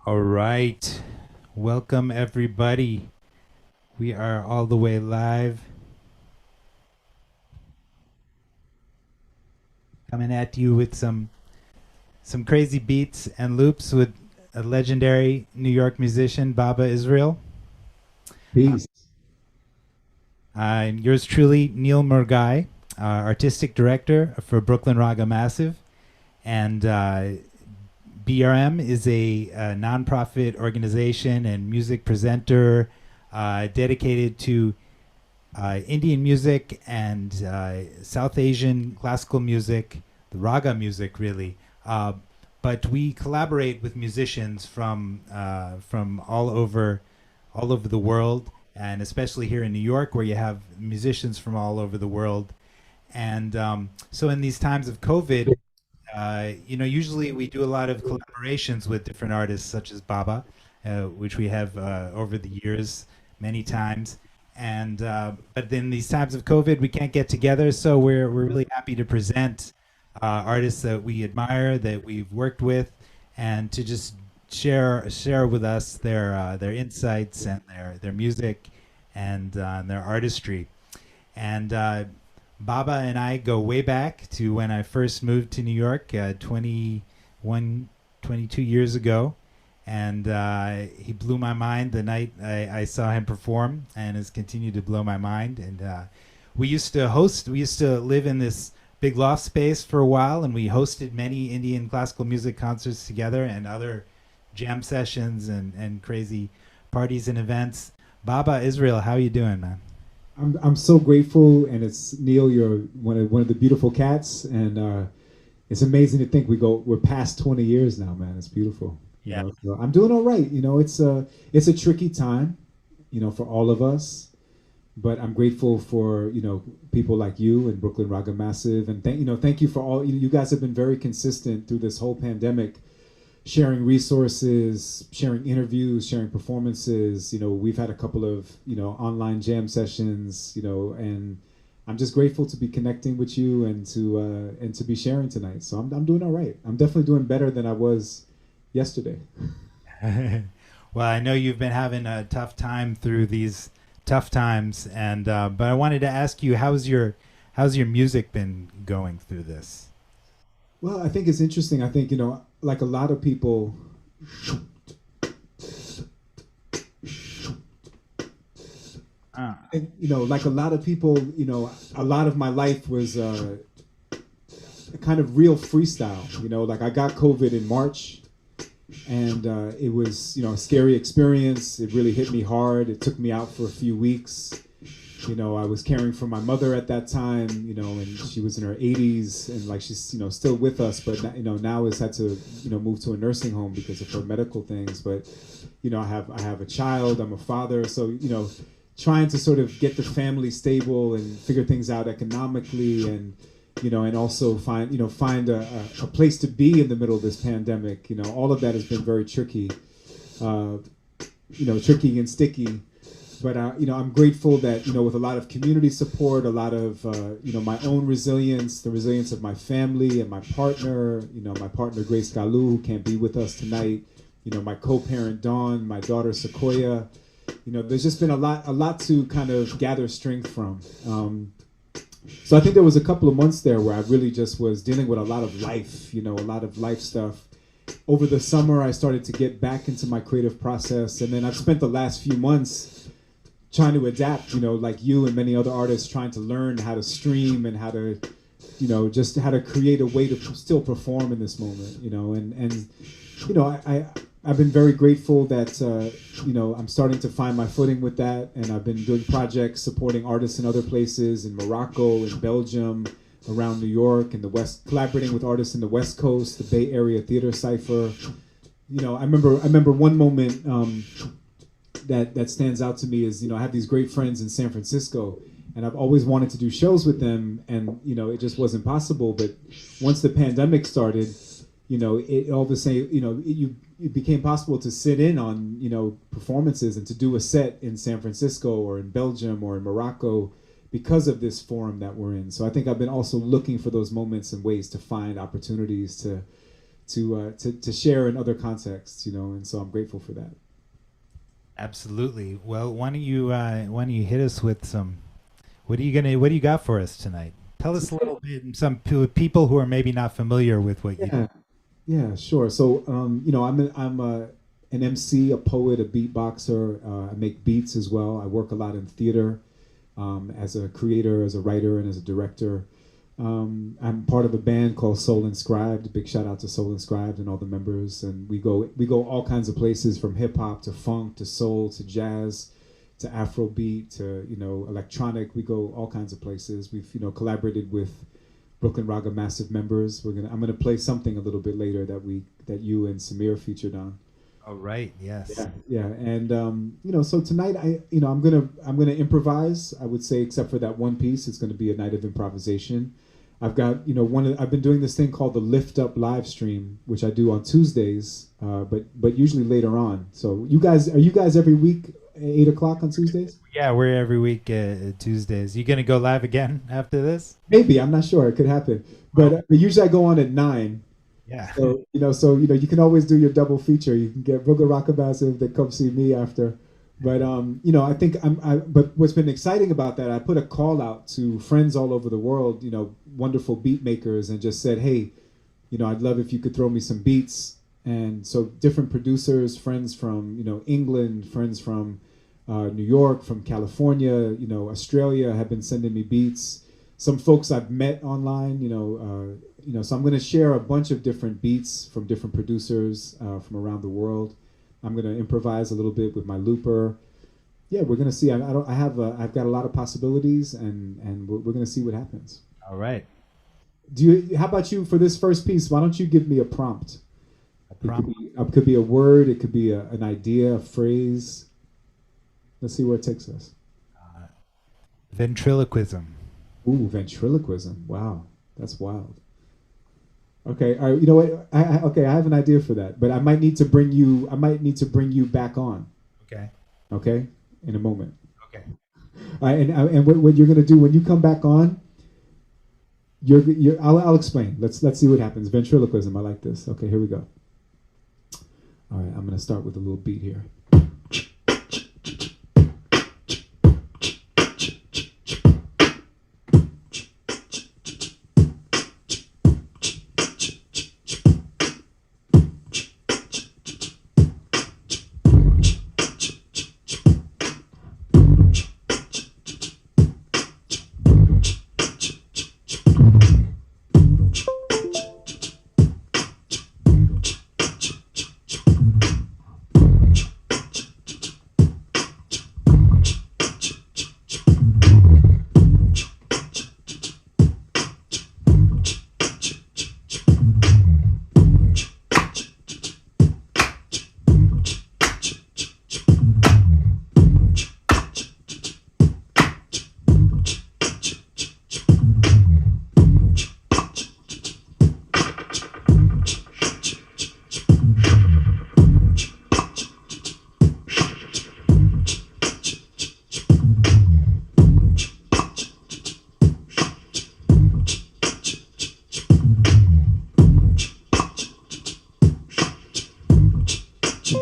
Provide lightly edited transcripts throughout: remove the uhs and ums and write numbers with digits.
All right. Welcome, everybody. We are all the way live, coming at you with some crazy beats and loops with a legendary New York musician, Baba Israel. Peace. Yours truly, Neil Murgai, artistic director for Brooklyn Raga Massive. And BRM is a nonprofit organization and music presenter dedicated to Indian music and South Asian classical music, the raga music, really. But we collaborate with musicians from all over the world, and especially here in New York, where you have musicians from all over the world. And so, in these times of COVID, usually we do a lot of collaborations with different artists, such as Baba, which we have over the years many times. And but in these times of COVID, we can't get together, so we're really happy to present artists that we admire, that we've worked with, and to just share with us their insights and their music and their artistry. And Baba and I go way back to when I first moved to New York 21, 22 years ago. And he blew my mind the night I saw him perform, and has continued to blow my mind. And we used to live in this big loft space for a while, and we hosted many Indian classical music concerts together and other jam sessions and crazy parties and events. Baba Israel, how you doing, man? I'm so grateful, and it's Neil. You're one of the beautiful cats, and it's amazing to think we're past 20 years now, man. It's beautiful. Yeah. So I'm doing all right. It's a tricky time, for all of us, but I'm grateful for people like you and Brooklyn Raga Massive, and thank you for all. You guys have been very consistent through this whole pandemic, sharing resources, sharing interviews, sharing performances. We've had a couple of, online jam sessions, and I'm just grateful to be connecting with you and to be sharing tonight. So I'm doing all right. I'm definitely doing better than I was yesterday. Well, I know you've been having a tough time through these tough times, and but I wanted to ask you, how's your music been going through this? Well, I think it's interesting. I think, like a lot of people, and, like a lot of people, a lot of my life was a kind of real freestyle. Like I got COVID in March, and it was, a scary experience. It really hit me hard. It took me out for a few weeks. I was caring for my mother at that time, and she was in her 80s, and like she's, still with us, but now has had to, move to a nursing home because of her medical things. But, I have a child, I'm a father, so, trying to sort of get the family stable and figure things out economically, and, and also find a place to be in the middle of this pandemic. All of that has been very tricky, tricky and sticky. But I'm grateful that with a lot of community support, a lot of my own resilience, the resilience of my family and my partner, Grace Galu, who can't be with us tonight, my co-parent Dawn, my daughter Sequoia. There's just been a lot to kind of gather strength from. So I think there was a couple of months there where I really just was dealing with a lot of life, a lot of life stuff. Over the summer, I started to get back into my creative process, and then I've spent the last few months trying to adapt, like you and many other artists, trying to learn how to stream and how to, just how to create a way to still perform in this moment, I've been very grateful that, I'm starting to find my footing with that. And I've been doing projects supporting artists in other places, in Morocco, in Belgium, around New York, and the West, collaborating with artists in the West Coast, the Bay Area Theater Cipher. I remember one moment, that stands out to me is, I have these great friends in San Francisco, and I've always wanted to do shows with them, and it just wasn't possible. But once the pandemic started, it all of a sudden, it became possible to sit in on performances and to do a set in San Francisco or in Belgium or in Morocco because of this forum that we're in. So I think I've been also looking for those moments and ways to find opportunities to share in other contexts, and so I'm grateful for that. Absolutely. Well, why don't you hit us with some? What do you got for us tonight? Tell us a little bit. Some people who are maybe not familiar with what you do. Yeah, sure. So I'm an MC, a poet, a beatboxer. I make beats as well. I work a lot in theater as a creator, as a writer, and as a director. I'm part of a band called Soul Inscribed. Big shout out to Soul Inscribed and all the members. And we go all kinds of places, from hip hop to funk to soul to jazz to Afrobeat to electronic. We go all kinds of places. We've collaborated with Brooklyn Raga Massive members. I'm gonna play something a little bit later that you and Samir featured on. Oh right, yes. Yeah, and so tonight I'm gonna improvise. I would say, except for that one piece, it's gonna be a night of improvisation. I've got I've been doing this thing called the Lift Up live stream, which I do on Tuesdays, but usually later on. So are you guys every week at 8 o'clock on Tuesdays? Yeah, we're every week Tuesdays. You gonna go live again after this? Maybe, I'm not sure. It could happen, but usually I go on at 9. Yeah. So you can always do your double feature. You can get Brooklyn Raga Massive that come see me after. But I think but what's been exciting about that, I put a call out to friends all over the world, wonderful beat makers, and just said, hey, I'd love if you could throw me some beats. And so different producers, friends from England, friends from New York, from California, Australia, have been sending me beats. Some folks I've met online, so I'm going to share a bunch of different beats from different producers from around the world. I'm going to improvise a little bit with my looper. Yeah, we're going to see. I've got a lot of possibilities, and we're going to see what happens. All right. How about you for this first piece? Why don't you give me a prompt? It could be a word. It could be an idea, a phrase. Let's see where it takes us. Ventriloquism. Ooh, ventriloquism. Wow, that's wild. Okay, all right. You know what? I have an idea for that, but I might need to bring you back on. Okay. Okay, in a moment. Okay. All right, and what you're gonna do when you come back on? I'll explain. Let's see what happens. Ventriloquism. I like this. Okay, here we go. All right, I'm gonna start with a little beat here.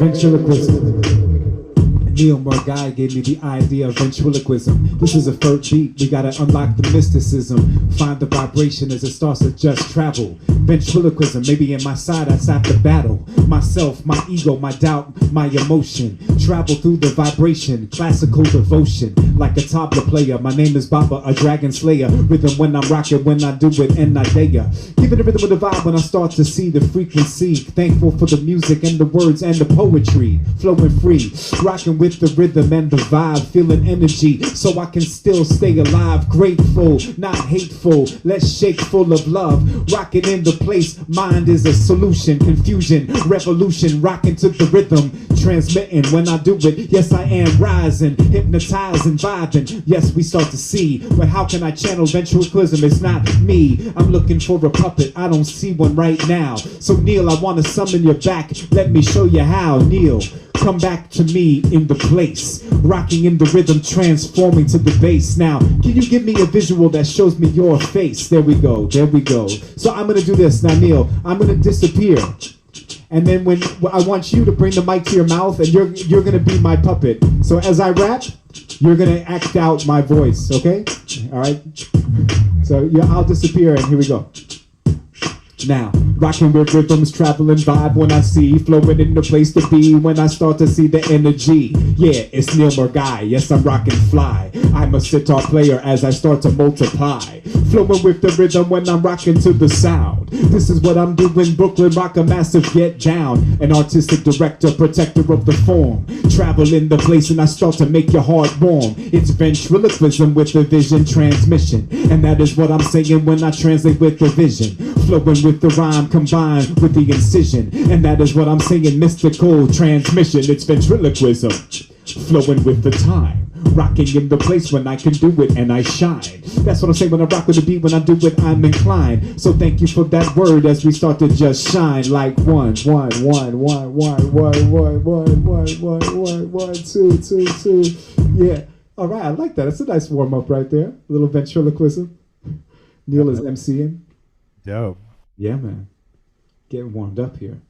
Ventriloquism. Neil Murgai gave me the idea of ventriloquism. This is a third beat, we gotta unlock the mysticism. Find the vibration as it starts to just travel. Ventriloquism, maybe in my side I have to battle myself, my ego, my doubt, my emotion. Travel through the vibration, classical devotion. Like a tabla player, my name is Baba, a dragon slayer. Rhythm when I'm rocking, when I do it, and I dare. Giving the rhythm of the vibe when I start to see the frequency. Thankful for the music and the words and the poetry. Flowing free, rocking with the rhythm and the vibe. Feeling energy so I can still stay alive. Grateful, not hateful. Let's shake full of love. Rocking in the place, mind is a solution. Confusion, revolution, rocking to the rhythm. Transmitting when I do it, yes I am rising. Hypnotizing, vibing, yes we start to see. But how can I channel ventriloquism? It's not me. I'm looking for a puppet, I don't see one right now. So Neil, I want to summon your back. Let me show you how. Neil, come back to me in the place, rocking in the rhythm, transforming to the bass. Now, can you give me a visual that shows me your face? There we go, there we go. So I'm gonna do this. Now, Neil, I'm gonna disappear. And then when I want you to bring the mic to your mouth, and you're gonna be my puppet. So as I rap, you're gonna act out my voice, okay? All right? So yeah, I'll disappear, and here we go. Now, rocking with rhythms, traveling vibe when I see, flowing in the place to be when I start to see the energy. Yeah, it's Neil Murgai, yes, I'm rocking fly. I'm a sitar player as I start to multiply. Flowing with the rhythm when I'm rocking to the sound. This is what I'm doing, Brooklyn Rock a massive get down. An artistic director, protector of the form. Travel in the place and I start to make your heart warm. It's ventriloquism with the vision transmission. And that is what I'm saying when I translate with the vision. Flowing with the rhyme combined with the incision. And that is what I'm saying, mystical transmission. It's ventriloquism, flowing with the time. Rocking in the place when I can do it and I shine. That's what I'm saying when I rock with the beat. When I do it, I'm inclined. So thank you for that word as we start to just shine like one, two. Yeah. All right, I like that. It's a nice warm up right there. A little ventriloquism. Neil is MCing. Dope. Yeah, man. Getting warmed up here.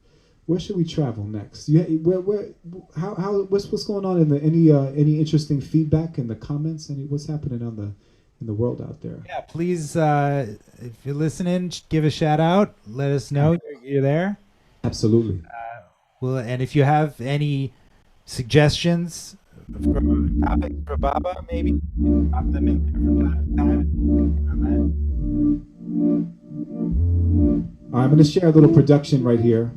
Where should we travel next? Yeah, what's going on in the any interesting feedback in the comments? What's happening in the world out there? Yeah, please, if you're listening, give a shout out. Let us know you're there. Absolutely. Well, and if you have any suggestions for topics for Baba, maybe pop them in from time to time. I'm going to share a little production right here.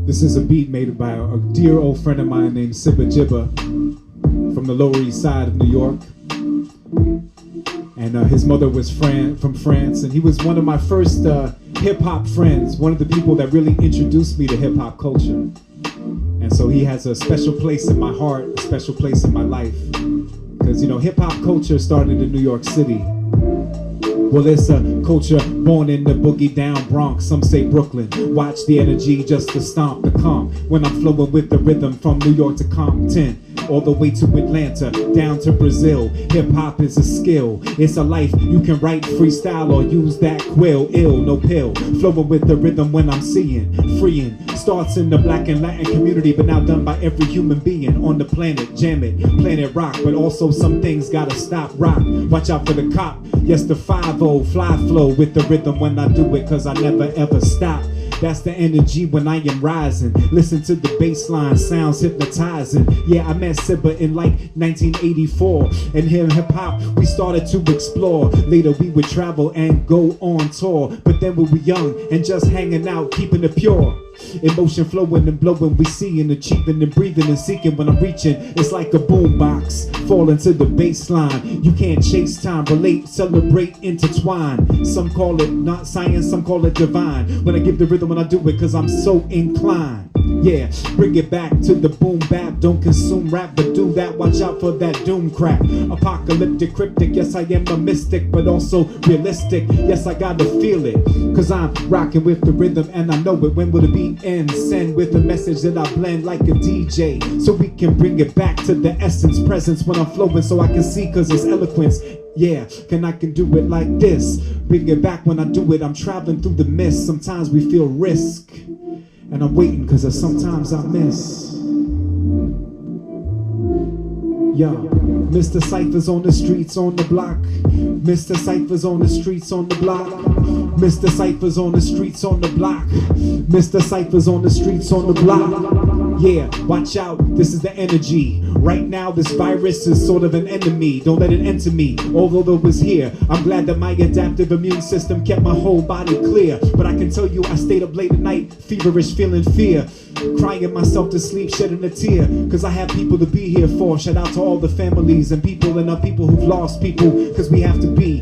This is a beat made by a dear old friend of mine named Sibba Jibba from the Lower East Side of New York. And his mother was from France, and he was one of my first hip-hop friends, one of the people that really introduced me to hip-hop culture. And so he has a special place in my heart, a special place in my life. Because, you know, hip-hop culture started in New York City. Well, it's a culture born in the boogie down Bronx, some say Brooklyn. Watch the energy just to stomp the calm when I'm flowing with the rhythm from New York to Compton, all the way to Atlanta, down to Brazil. Hip-hop is a skill, it's a life. You can write freestyle or use that quill. Ill, no pill, flowing with the rhythm when I'm seeing. Freeing, starts in the black and Latin community, but now done by every human being on the planet. Jam it, planet rock, but also some things gotta stop. Rock, watch out for the cop. Yes, the 5-0, fly flow with the rhythm when I do it, cause I never ever stop. That's the energy when I am rising. Listen to the bass line, sounds hypnotizing. Yeah, I met Sibba in like 1984. And here in hip-hop, we started to explore. Later we would travel and go on tour. But then we were young and just hanging out, keeping it pure. Emotion flowing and blowing, we seeing, achieving and breathing and seeking. When I'm reaching, it's like a boombox, falling to the bass line. You can't chase time, relate, celebrate, intertwine. Some call it not science, some call it divine. When I give the rhythm, when I do it, cause I'm so inclined. Yeah, bring it back to the boom bap. Don't consume rap, but do that. Watch out for that doom crap. Apocalyptic, cryptic, yes I am a mystic, but also realistic. Yes, I gotta feel it, cause I'm rocking with the rhythm and I know it. When will the beat end? Send with a message that I blend like a DJ, so we can bring it back to the essence, presence when I'm flowing, so I can see cause it's eloquence. Yeah, I can do it like this. Bring it back when I do it. I'm traveling through the mist. Sometimes we feel risk, and I'm waiting cause sometimes I miss. Yeah, Mr. Cypher's on the streets on the block. Mr. Cypher's on the streets on the block. Mr. Cypher's on the streets on the block. Mr. Cypher's on the streets on the block. Yeah, watch out, this is the energy. Right now this virus is sort of an enemy. Don't let it enter me, although it was here. I'm glad that my adaptive immune system kept my whole body clear. But I can tell you I stayed up late at night, feverish, feeling fear. Crying myself to sleep, shedding a tear, cause I have people to be here for. Shout out to all the families and people and people who've lost people, cause we have to be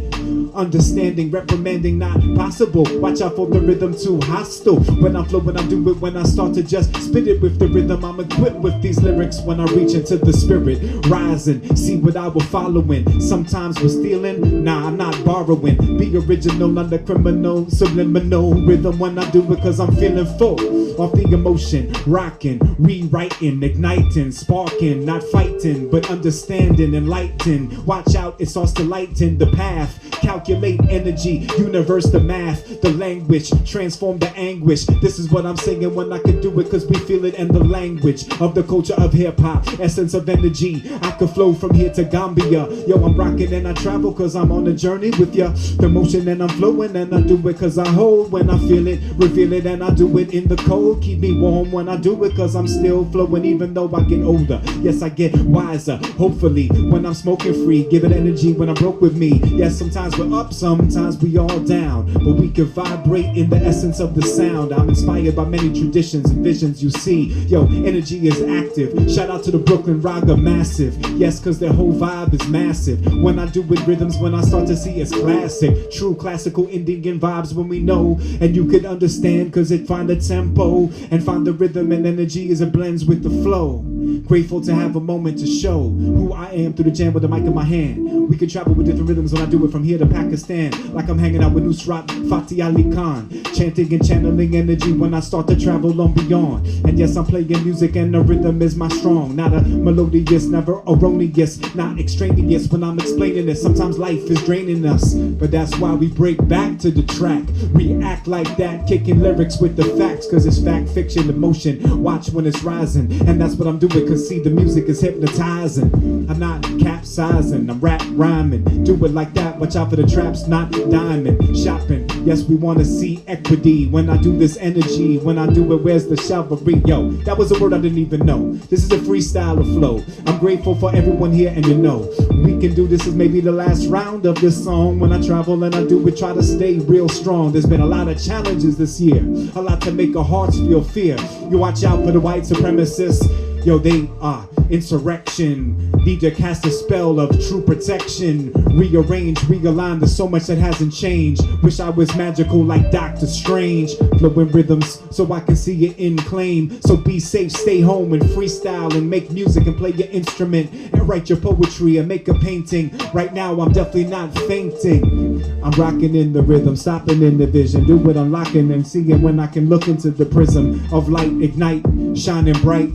understanding, reprimanding, not possible. Watch out for the rhythm too hostile. When I flow, when I do it, when I start to just spit it with the rhythm, I'm equipped with these lyrics when I reach into the spirit. Rising, see what I was following. Sometimes we're stealing, nah, I'm not borrowing. Be original, under criminal, subliminal rhythm when I do it, cause I'm feeling full of the emotion. Rocking, rewriting, igniting, sparking, not fighting, but understanding, enlightening. Watch out, it starts to lighten the path. Calculate energy, universe, the math, the language, transform the anguish. This is what I'm saying when I can do it, cause we feel it in the language of the culture of hip-hop, essence of energy. I could flow from here to Gambia. Yo, I'm rocking and I travel cause I'm on a journey with ya. The motion and I'm flowing and I do it cause I hold when I feel it, reveal it and I do it in the cold. Keep me warm when I do it cause I'm still flowing even though I get older. Yes, I get wiser, hopefully, when I'm smoking free. Give it energy when I'm broke with me. Yes, sometimes we're up, sometimes we all down, but we can vibrate in the essence of the sound. I'm inspired by many traditions and visions you see. Yo, energy is active. Shout out to the Brooklyn Raga Massive. Yes, cause their whole vibe is massive. When I do with rhythms, when I start to see it's classic. True classical Indian vibes when we know. And you can understand cause it find the tempo and find the rhythm and energy as it blends with the flow. Grateful to have a moment to show who I am through the jam with the mic in my hand. We can travel with different rhythms when I do it from here to Pakistan. Like I'm hanging out with Nusrat Fateh Ali Khan. Chanting and channeling energy when I start to travel on beyond. And yes, I'm playing music and the rhythm is my strong. Not a melodious, never erroneous, not extraneous when I'm explaining this. Sometimes life is draining us, but that's why we break back to the track. We act like that, kicking lyrics with the facts, cause it's fact, fiction, emotion. Watch when it's rising, and that's what I'm doing, cause see the music is hypnotizing. I'm not capsizing, I'm rap rhyming. Do it like that, watch out for the traps, not diamond. Shopping, yes, we wanna see equity. When I do this energy, when I do it, where's the chivalry? Yo, that was a word I didn't even know. This is a freestyle of flow. I'm grateful for everyone here, and you know, we can do this as maybe the last round of this song. When I travel and I do it, try to stay real strong. There's been a lot of challenges this year, a lot to make our hearts feel fear. You watch out for the white supremacists. Yo, they are insurrection. Need to cast a spell of true protection. Rearrange, realign, there's so much that hasn't changed. Wish I was magical like Doctor Strange. Flowing rhythms so I can see it in claim. So be safe, stay home and freestyle and make music and play your instrument and write your poetry and make a painting. Right now I'm definitely not fainting. I'm rocking in the rhythm, stopping in the vision. Do it, unlocking and seeing when I can look into the prism of light, ignite, shining bright.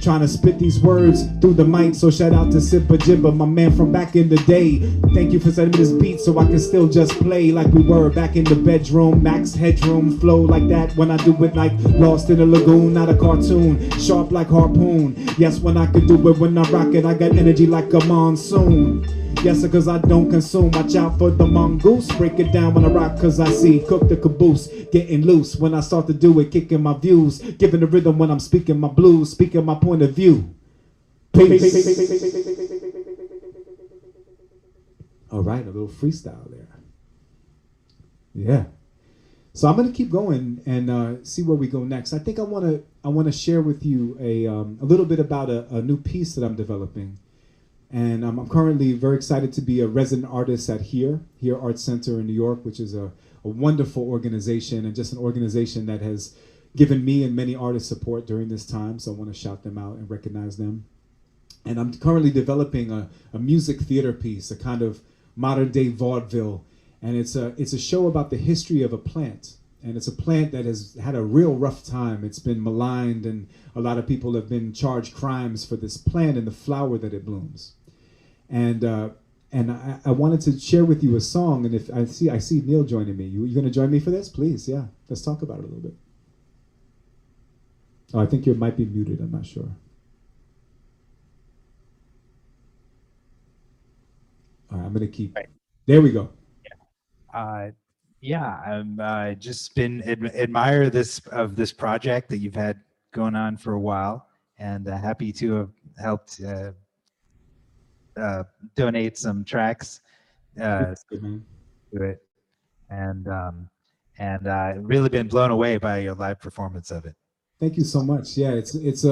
Trying to spit these words through the mic, so shout out to Sipper Jibber, my man from back in the day. Thank you for sending me this beat so I can still just play like we were back in the bedroom. Max headroom, flow like that when I do it like Lost in a Lagoon, not a cartoon. Sharp like harpoon, yes, when I can do it, when I rock it, I got energy like a monsoon. Yes, cause I don't consume. Watch out for the mongoose. Break it down when I rock, cause I see. Cook the caboose, getting loose when I start to do it. Kicking my views, giving the rhythm when I'm speaking my blues. Speaking my point of view. Peace. All right, a little freestyle there. Yeah. So I'm gonna keep going and see where we go next. I think I wanna share with you a little bit about a new piece that I'm developing. And I'm currently very excited to be a resident artist at Here Arts Center in New York, which is a wonderful organization and just an organization that has given me and many artists support during this time. So I want to shout them out and recognize them. And I'm currently developing a music theater piece, a kind of modern day vaudeville. And it's a show about the history of a plant. And it's a plant that has had a real rough time. It's been maligned and a lot of people have been charged crimes for this plant and the flower that it blooms. And I wanted to share with you a song, and if I see Neil joining me. You going to join me for this? Please, yeah. Let's talk about it a little bit. Oh, I think you might be muted. I'm not sure. All right, I'm going to keep. Right. There we go. Yeah, I'm just been admire this project that you've had going on for a while, and happy to have helped donate some tracks to it, and really been blown away by your live performance of it. Thank you so much. Yeah, it's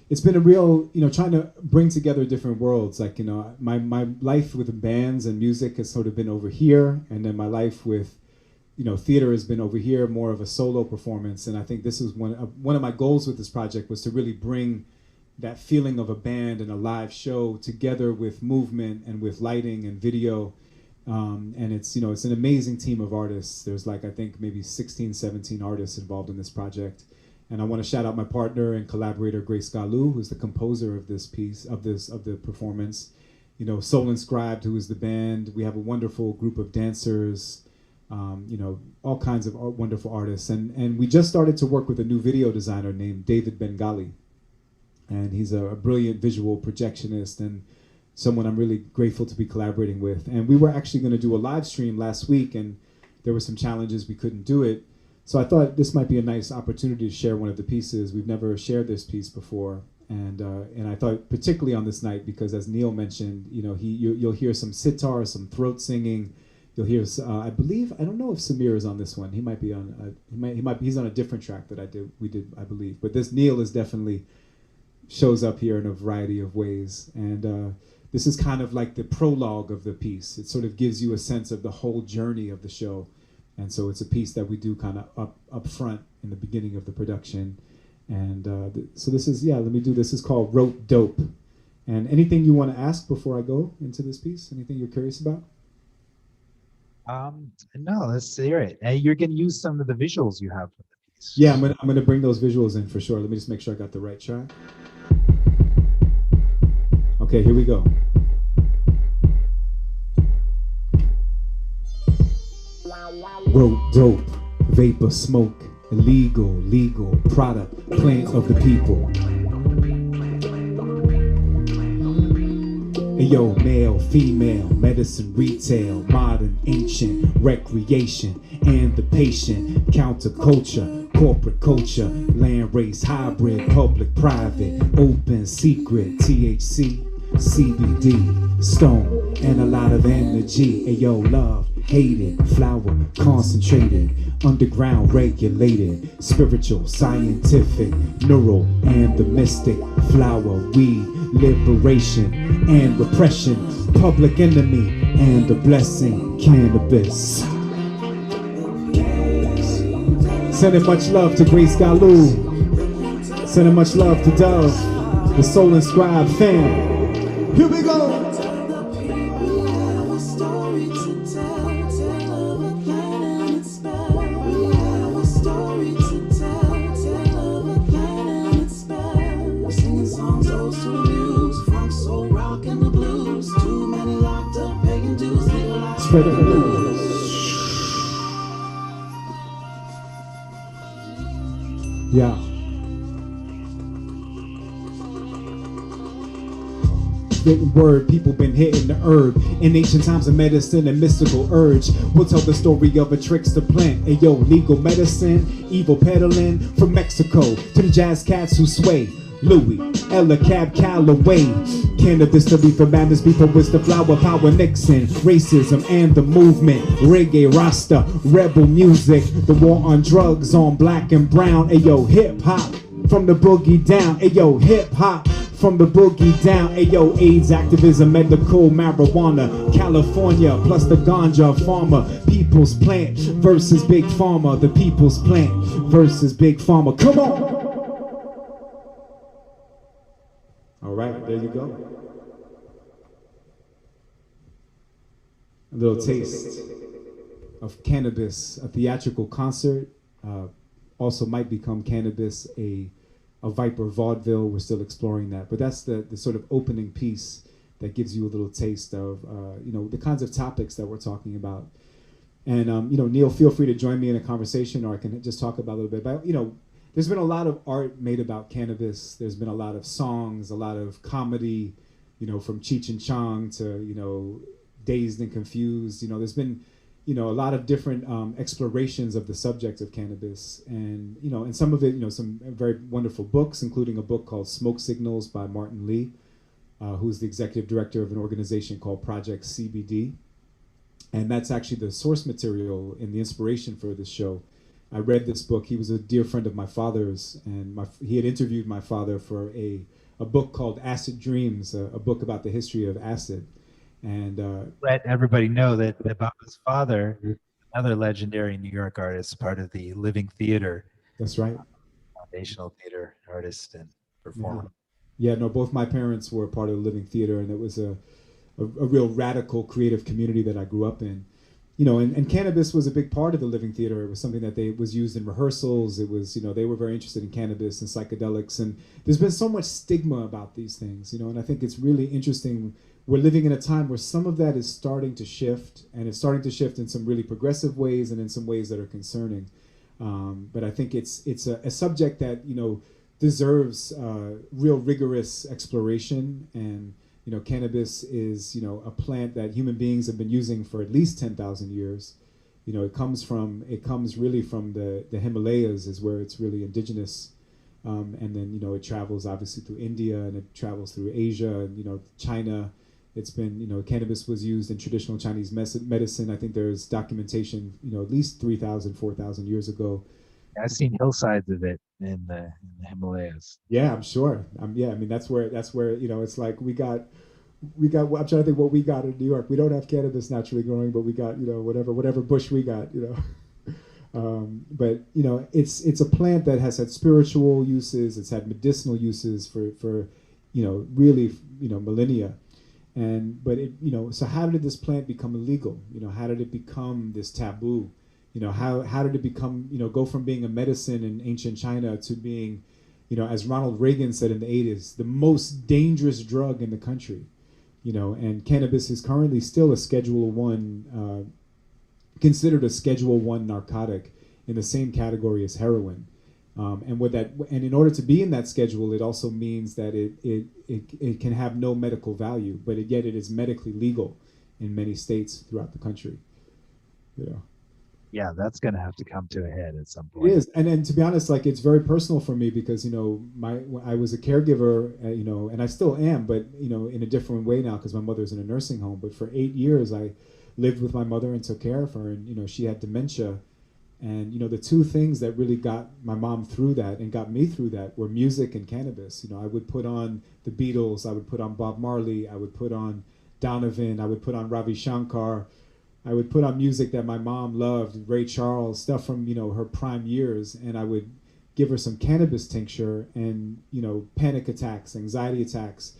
it's been a real, trying to bring together different worlds. Like, my life with bands and music has sort of been over here, and then my life with, theater has been over here, more of a solo performance. And I think this is one of my goals with this project was to really bring that feeling of a band and a live show together with movement and with lighting and video. And it's an amazing team of artists. There's I think maybe 16, 17 artists involved in this project. And I want to shout out my partner and collaborator, Grace Galou, who's the composer of this piece, of the performance. Soul Inscribed, who is the band. We have a wonderful group of dancers, all kinds of wonderful artists. And we just started to work with a new video designer named David Bengali. And he's a brilliant visual projectionist and someone I'm really grateful to be collaborating with. And we were actually going to do a live stream last week, and there were some challenges, we couldn't do it. So I thought this might be a nice opportunity to share one of the pieces. We've never shared this piece before. And I thought particularly on this night, because as Neil mentioned, you'll hear some sitar, some throat singing. You'll hear, I don't know if Samir is on this one. He might be on, he's on a different track that we did, I believe. But this Neil is definitely shows up here in a variety of ways. And this is kind of like the prologue of the piece. It sort of gives you a sense of the whole journey of the show. And so it's a piece that we do kind of up front in the beginning of the production. And so this is, let me do this. This is called Rope Dope. And anything you want to ask before I go into this piece? Anything you're curious about? No, let's hear it. You're going to use some of the visuals you have for the piece. Yeah, I'm gonna bring those visuals in for sure. Let me just make sure I got the right track. Okay, here we go. Rope dope, vapor smoke, illegal, legal product, plant of the people. Ayo, male, female, medicine, retail, modern, ancient, recreation, and the patient, counterculture, corporate culture, land race, hybrid, public, private, open, secret, THC, CBD, stone, and a lot of energy. Ayo, love, hated, flower, concentrated, underground, regulated, spiritual, scientific, neural, and the mystic, flower, weed, liberation, and repression, public enemy, and a blessing, cannabis. Sending much love to Grace Galou. Sending much love to Dove, the Soul Inscribed fam. Here we go. Spread it. Yeah. Written word, people been hitting the herb. In ancient times of medicine and mystical urge, we'll tell the story of a trickster plant. Ayo, legal medicine, evil peddling, from Mexico to the jazz cats who sway. Louis, Ella Cab Calloway, cannabis to reefer madness before it's the flower power Nixon, racism and the movement, reggae, rasta, rebel music, the war on drugs on black and brown. Ayo, hip hop from the boogie down. Ayo, hip hop from the boogie down. Ayo, AIDS activism, medical marijuana, California plus the ganja farmer, people's plant versus big pharma, the people's plant versus big pharma. Come on. All right, there you go. A little taste of cannabis, a theatrical concert. Also might become cannabis a Viper vaudeville. We're still exploring that. But that's the sort of opening piece that gives you a little taste of, the kinds of topics that we're talking about. And, Neil, feel free to join me in a conversation, or I can just talk about a little bit about, there's been a lot of art made about cannabis. There's been a lot of songs, a lot of comedy, from Cheech and Chong to, Dazed and Confused. There's been, a lot of different explorations of the subject of cannabis. And, and some of it, some very wonderful books, including a book called Smoke Signals by Martin Lee, who's the executive director of an organization called Project CBD. And that's actually the source material and the inspiration for this show. I read this book. He was a dear friend of my father's, and he had interviewed my father for a book called Acid Dreams, a book about the history of acid. And Let everybody know that Baba's father, another legendary New York artist, part of the Living Theater, that's right. foundational theater artist and Yeah. performer. Yeah, no, both my parents were part of the Living Theater, and it was a real radical creative community that I grew up in. You know, and cannabis was a big part of the Living Theater. It was something that they was used in rehearsals. It was, you know, they were very interested in cannabis and psychedelics. And there's been so much stigma about these things, you know, and I think it's really interesting. We're living in a time where some of that is starting to shift, and it's starting to shift in some really progressive ways and in some ways that are concerning. But I think it's a subject that, you know, deserves real rigorous exploration. And you know, cannabis is, you know, a plant that human beings have been using for at least 10,000 years. You know, it comes really from the Himalayas, is where it's really indigenous. And then, you know, it travels obviously through India, and it travels through Asia and, you know, China. It's been, you know, cannabis was used in traditional Chinese medicine. I think there's documentation, you know, at least 3,000, 4,000 years ago. I've seen hillsides of it in the Himalayas. Yeah, I'm sure. Yeah, I mean that's where you know, it's like we got. I'm trying to think what we got in New York. We don't have cannabis naturally growing, but we got, you know, whatever bush we got, you know. But you know, it's a plant that has had spiritual uses. It's had medicinal uses for you know, really, you know, millennia. And but it, you know, so how did this plant become illegal? You know, how did it become this taboo? You know, how did it become, you know, go from being a medicine in ancient China to being, you know, as Ronald Reagan said in the 80s, the most dangerous drug in the country. You know, and cannabis is currently still a Schedule One, considered a Schedule One narcotic in the same category as heroin. And in order to be in that schedule, it also means that it can have no medical value, but yet it is medically legal in many states throughout the country. You know. Yeah, that's going to have to come to a head at some It point. is, and to be honest, like it's very personal for me because, you know, I was a caregiver, you know, and I still am, but you know, in a different way now because my mother's in a nursing home. But for 8 years, I lived with my mother and took care of her, and you know, she had dementia, and you know, the two things that really got my mom through that and got me through that were music and cannabis. You know, I would put on the Beatles, I would put on Bob Marley, I would put on Donovan, I would put on Ravi Shankar. I would put on music that my mom loved, Ray Charles, stuff from, you know, her prime years, and I would give her some cannabis tincture, and, you know, panic attacks, anxiety attacks,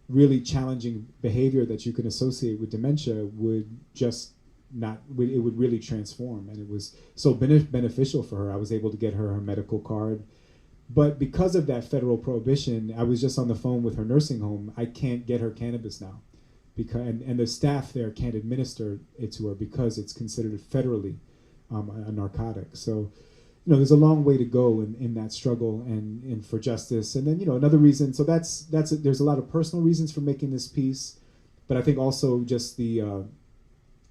really challenging behavior that you can associate with dementia would just not, it would really transform. And it was so beneficial for her. I was able to get her medical card. But because of that federal prohibition, I was just on the phone with her nursing home. I can't get her cannabis now. And the staff there can't administer it to her because it's considered federally a narcotic. So, you know, there's a long way to go in that struggle and for justice. And then, you know, another reason. So there's a lot of personal reasons for making this piece, but I think also just the,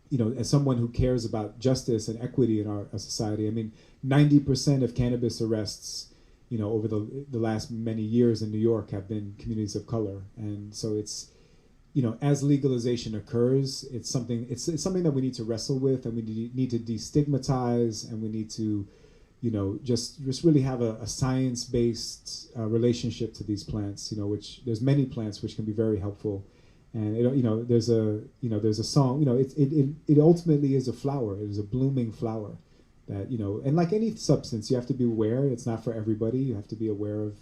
you know, as someone who cares about justice and equity in our society. I mean, 90% of cannabis arrests, you know, over the last many years in New York have been communities of color, and so it's, you know, as legalization occurs, it's something that we need to wrestle with, and we need to destigmatize, and we need to, you know, just really have a science-based relationship to these plants. You know, which there's many plants which can be very helpful, and you know, there's a song. You know, it ultimately is a flower. It is a blooming flower that, you know, and like any substance, you have to be aware. It's not for everybody. You have to be aware of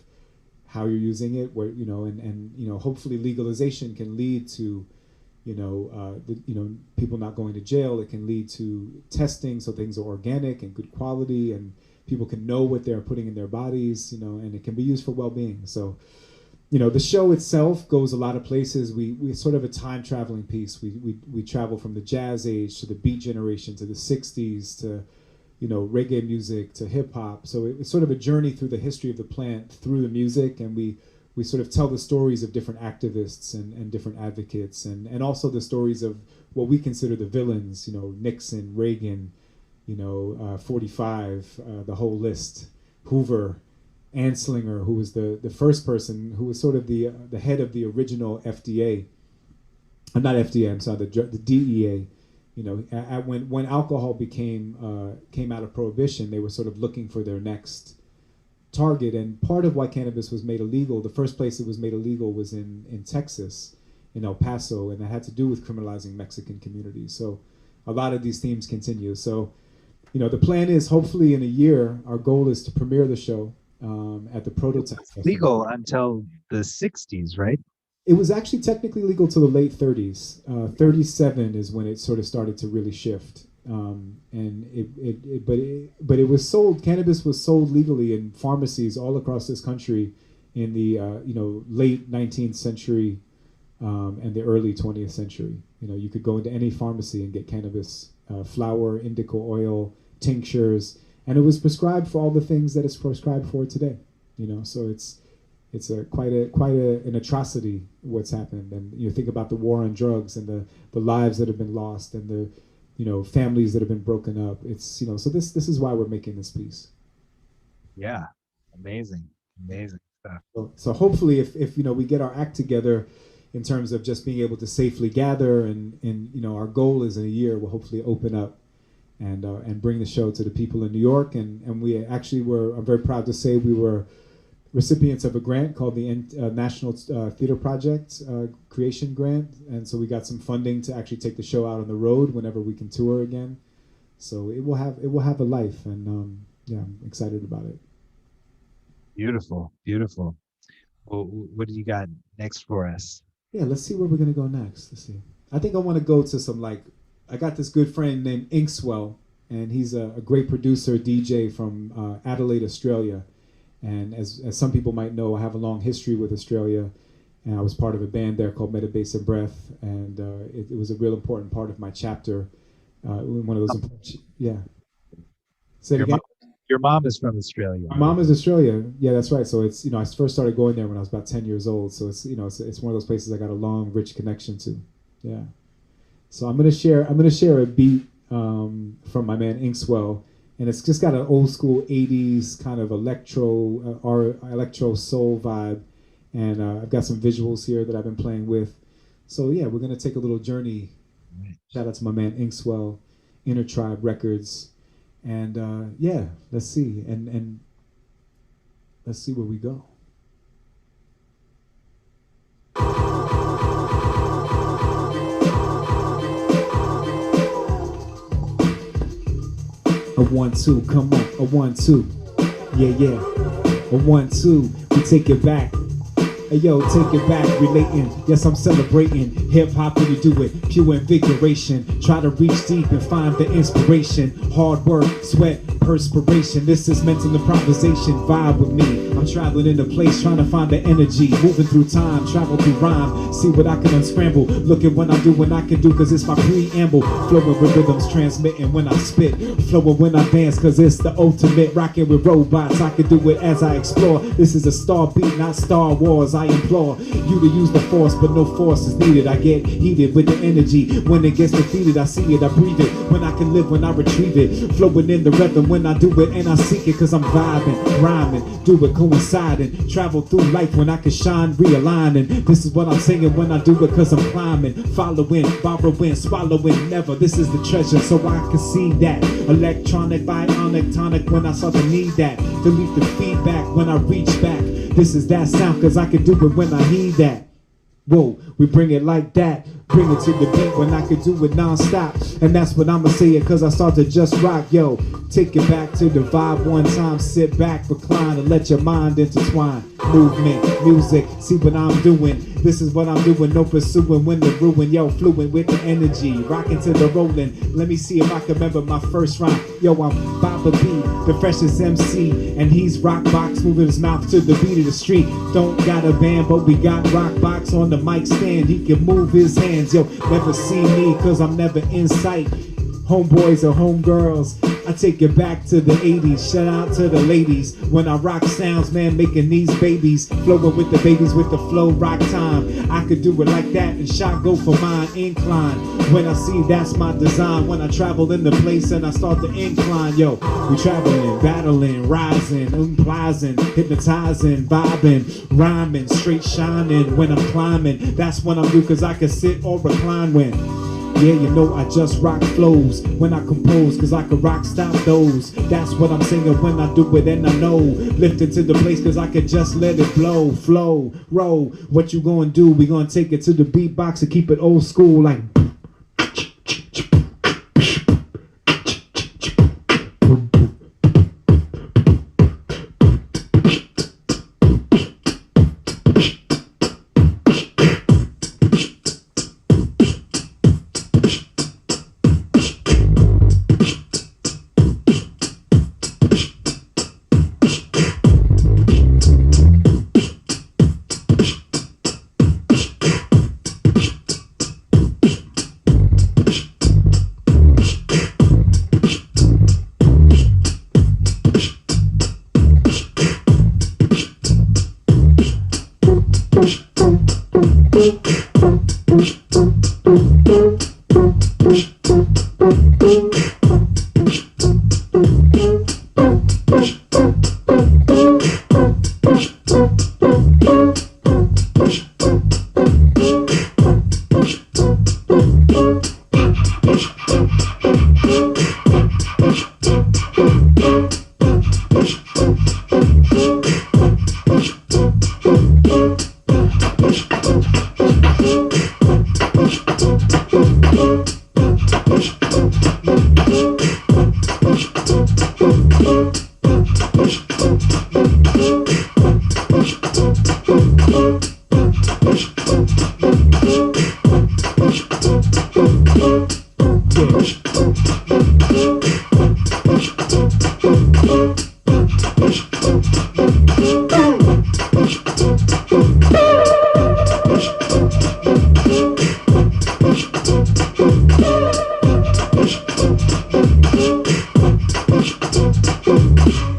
how you're using it, where, you know, and you know, hopefully legalization can lead to, you know, people not going to jail. It can lead to testing so things are organic and good quality, and people can know what they're putting in their bodies, you know, and it can be used for well-being. So, you know, the show itself goes a lot of places. We sort of a time traveling piece. We travel from the jazz age to the beat generation to the 60s to, you know, reggae music to hip hop. So it's sort of a journey through the history of the plant through the music, and we sort of tell the stories of different activists and different advocates, and also the stories of what we consider the villains, you know, Nixon, Reagan, you know, 45, the whole list, Hoover, Anslinger, who was the first person, who was sort of the head of the original FDA. Not FDA, I'm sorry, the DEA. You know, when alcohol came out of prohibition, they were sort of looking for their next target. And part of why cannabis was made illegal, the first place it was made illegal was in Texas, in El Paso, and that had to do with criminalizing Mexican communities. So a lot of these themes continue. So, you know, the plan is hopefully in a year, our goal is to premiere the show at the Prototype Festival. Legal until the 60s, right? It was actually technically legal till the late 30s. 37 is when it sort of started to really shift. But it was sold. Cannabis was sold legally in pharmacies all across this country in the late 19th century and the early 20th century. You know, you could go into any pharmacy and get cannabis flower, indica oil, tinctures, and it was prescribed for all the things that it's prescribed for today. You know, so it's quite an atrocity what's happened. And you think about the war on drugs and the lives that have been lost and the families that have been broken up. It's so this is why we're making this piece. Yeah, amazing stuff. So hopefully if we get our act together in terms of just being able to safely gather and our goal is in a year we'll hopefully open up and bring the show to the people in New York, and we actually I'm very proud to say we were recipients of a grant called the National Theater Project Creation Grant, and so we got some funding to actually take the show out on the road whenever we can tour again. So it will have a life, and I'm excited about it. Beautiful. Well, what do you got next for us? Yeah, let's see where we're gonna go next. Let's see. I think I want to go to some I got this good friend named Inkswell, and he's a great producer, DJ from Adelaide, Australia. And as some people might know, I have a long history with Australia, and I was part of a band there called Meta Bass and Breath, and it was a real important part of my chapter. One of those, yeah. Say it again. Your mom is from Australia. My mom is Australia. Yeah, that's right. So it's I first started going there when I was about 10 years old. So it's it's one of those places I got a long, rich connection to. Yeah. So I'm gonna share a beat from my man Inkswell. And it's just got an old school 80s kind of electro soul vibe. And I've got some visuals here that I've been playing with. So yeah, we're going to take a little journey. Shout out to my man Inkswell, Inner Tribe Records. And yeah, let's see. And let's see where we go. A 1-2, come on, a 1-2, yeah, a 1-2, we take it back. Hey yo, take it back, relating. Yes, I'm celebrating hip hop when you do it. Pure invigoration. Try to reach deep and find the inspiration. Hard work, sweat, perspiration. This is mental improvisation. Vibe with me. I'm traveling in a place, trying to find the energy. Moving through time, travel through rhyme. See what I can unscramble. Look at what I do when I can do, cause it's my preamble. Flowing with rhythms, transmitting when I spit. Flowing when I dance, cause it's the ultimate. Rocking with robots, I can do it as I explore. This is a star beat, not Star Wars. I implore you to use the force, but no force is needed. I get heated with the energy. When it gets defeated, I see it, I breathe it. When I can live, when I retrieve it. Flowing in the rhythm when I do it and I seek it, cause I'm vibing, rhyming, do it coinciding. Travel through life when I can shine, realigning. This is what I'm saying when I do it, cause I'm climbing, following, borrowing, swallowing, never. This is the treasure, so I can see that. Electronic, bionic, tonic when I start to need that. Delete the feedback when I reach back. This is that sound, cause I can do it when I need that. Whoa, we bring it like that. Bring it to the beat when I can do it non-stop. And that's what I'ma say it, cause I start to just rock. Yo, take it back to the vibe one time. Sit back, recline, and let your mind intertwine. Movement, music, see what I'm doing. This is what I'm doing, no pursuing when the ruin. Yo, fluent with the energy, rocking to the rolling. Let me see if I can remember my first rhyme. Yo, I'm Baba B, the freshest MC, and he's Rockbox, moving his mouth to the beat of the street. Don't got a band, but we got Rockbox on the mic stand. He can move his hands. Yo, never see me, cause I'm never in sight. Homeboys or homegirls, I take it back to the 80s. Shout out to the ladies when I rock sounds, man, making these babies. Flowing with the babies with the flow, rock time. I could do it like that and shot go for mine, incline. When I see that's my design. When I travel in the place and I start to incline. Yo, we traveling, battling, rising, improvising, hypnotizing, vibing, rhyming, straight shining. When I'm climbing, that's when I'm do, cause I can sit or recline when. Yeah, you know I just rock flows when I compose, cause I can rock stop those. That's what I'm singing when I do it, and I know lift it to the place cause I can just let it blow, flow, roll. What you gonna do? We gonna take it to the beatbox and keep it old school like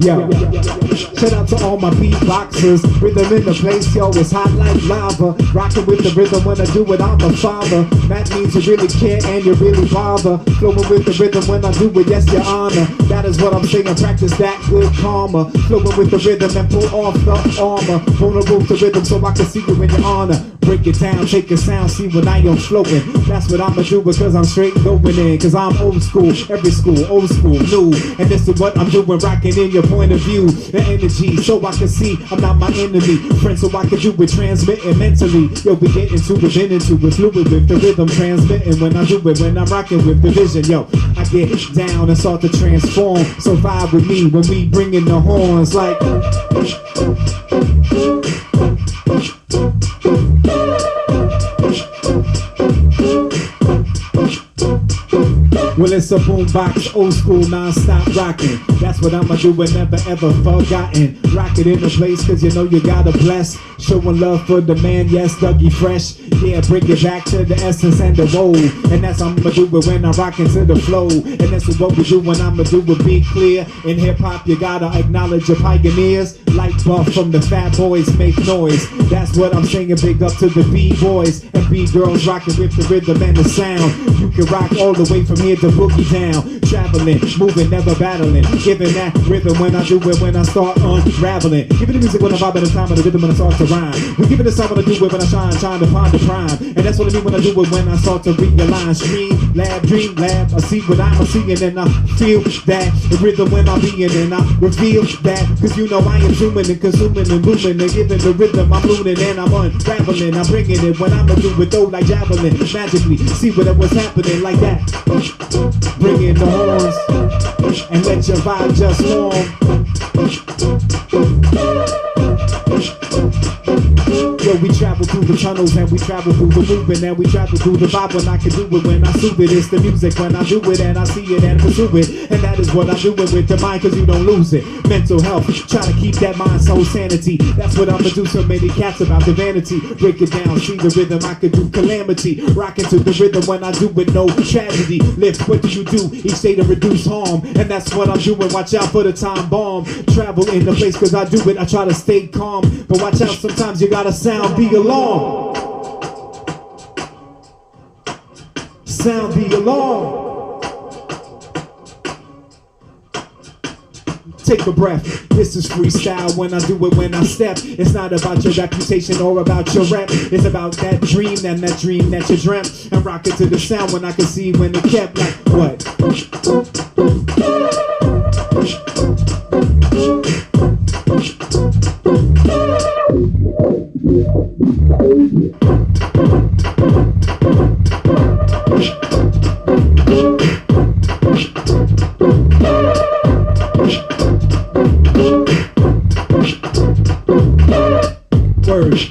yo. Shout out to all my beatboxers. Rhythm in the place, yo, it's hot like lava. Rocking with the rhythm when I do it, I'm a father. That means you really care and you really bother. Flowing with the rhythm when I do it, yes, your honor. That is what I'm saying, practice that good karma. Flowing with the rhythm and pull off the armor. Vulnerable to rhythm so I can see you in your honor. Break it down, take a sound, see when I am flowing. That's what I'ma do because I'm straight going in. Cause I'm old school, every school, old school, new. And this is what I'm doing, rocking in your point of view. The energy, so I can see I'm not my enemy. Friend, so I can do it, transmitting mentally. Yo, we get into it, been into it, fluid with the rhythm, transmitting when I do it, when I'm rocking with the vision. Yo, I get down and start to transform. So vibe with me when we bring in the horns like... Well, it's a boombox, old school, non-stop rocking. That's what I'ma do and never ever forgotten. Rock it in the place cause you know you gotta bless. Showing love for the man, yes, Dougie Fresh. Yeah, bring it back to the essence and the roll. And that's how I'ma do it when I'm rocking to the flow. And that's what we do when I'ma do it, be clear. In hip-hop, you gotta acknowledge your pioneers. Light buff from the fat boys, make noise. That's what I'm saying, big up to the B-boys and B-girls rocking with the rhythm and the sound. You can rock all the way from here to boogie down. Traveling, moving, never battling. Giving that rhythm when I do it, when I start unraveling. Giving the music when I vibe at the time of the rhythm when I start to rhyme. We give it a sound when I do it, when I shine, trying to find the prime. And that's what I mean when I do it, when I start to realign. Stream, lab, dream, lab. I see what I'm seeing and I feel that the rhythm when I'm being and I reveal that. Cause you know I am zooming and consuming and booming and giving the rhythm. I'm looting and I'm unraveling. I'm bringing it when I'ma do it, though like javelin. Magically, see what was happening like that. Bring in the horns and let your vibe just warm. Yo, we travel through the tunnels and we travel through the movement and we travel through the vibe when I can do it, when I soothe it. It's the music when I do it and I see it and pursue it. And that is what I'm doing with the mind cause you don't lose it. Mental health, try to keep that mind, soul, sanity. That's what I'ma do, so many cats about the vanity. Break it down, see the rhythm, I could do calamity. Rocking to the rhythm when I do it, no tragedy. Lift, what do you do? Each day to reduce harm. And that's what I'm doing, watch out for the time bomb. Travel in the place cause I do it, I try to stay calm. But watch out, sometimes you gotta sound the alarm. Sound the alarm. Take a breath. This is freestyle when I do it, when I step. It's not about your reputation or about your rep. It's about that dream that you dreamt. And rock it to the sound when I can see when it kept like what?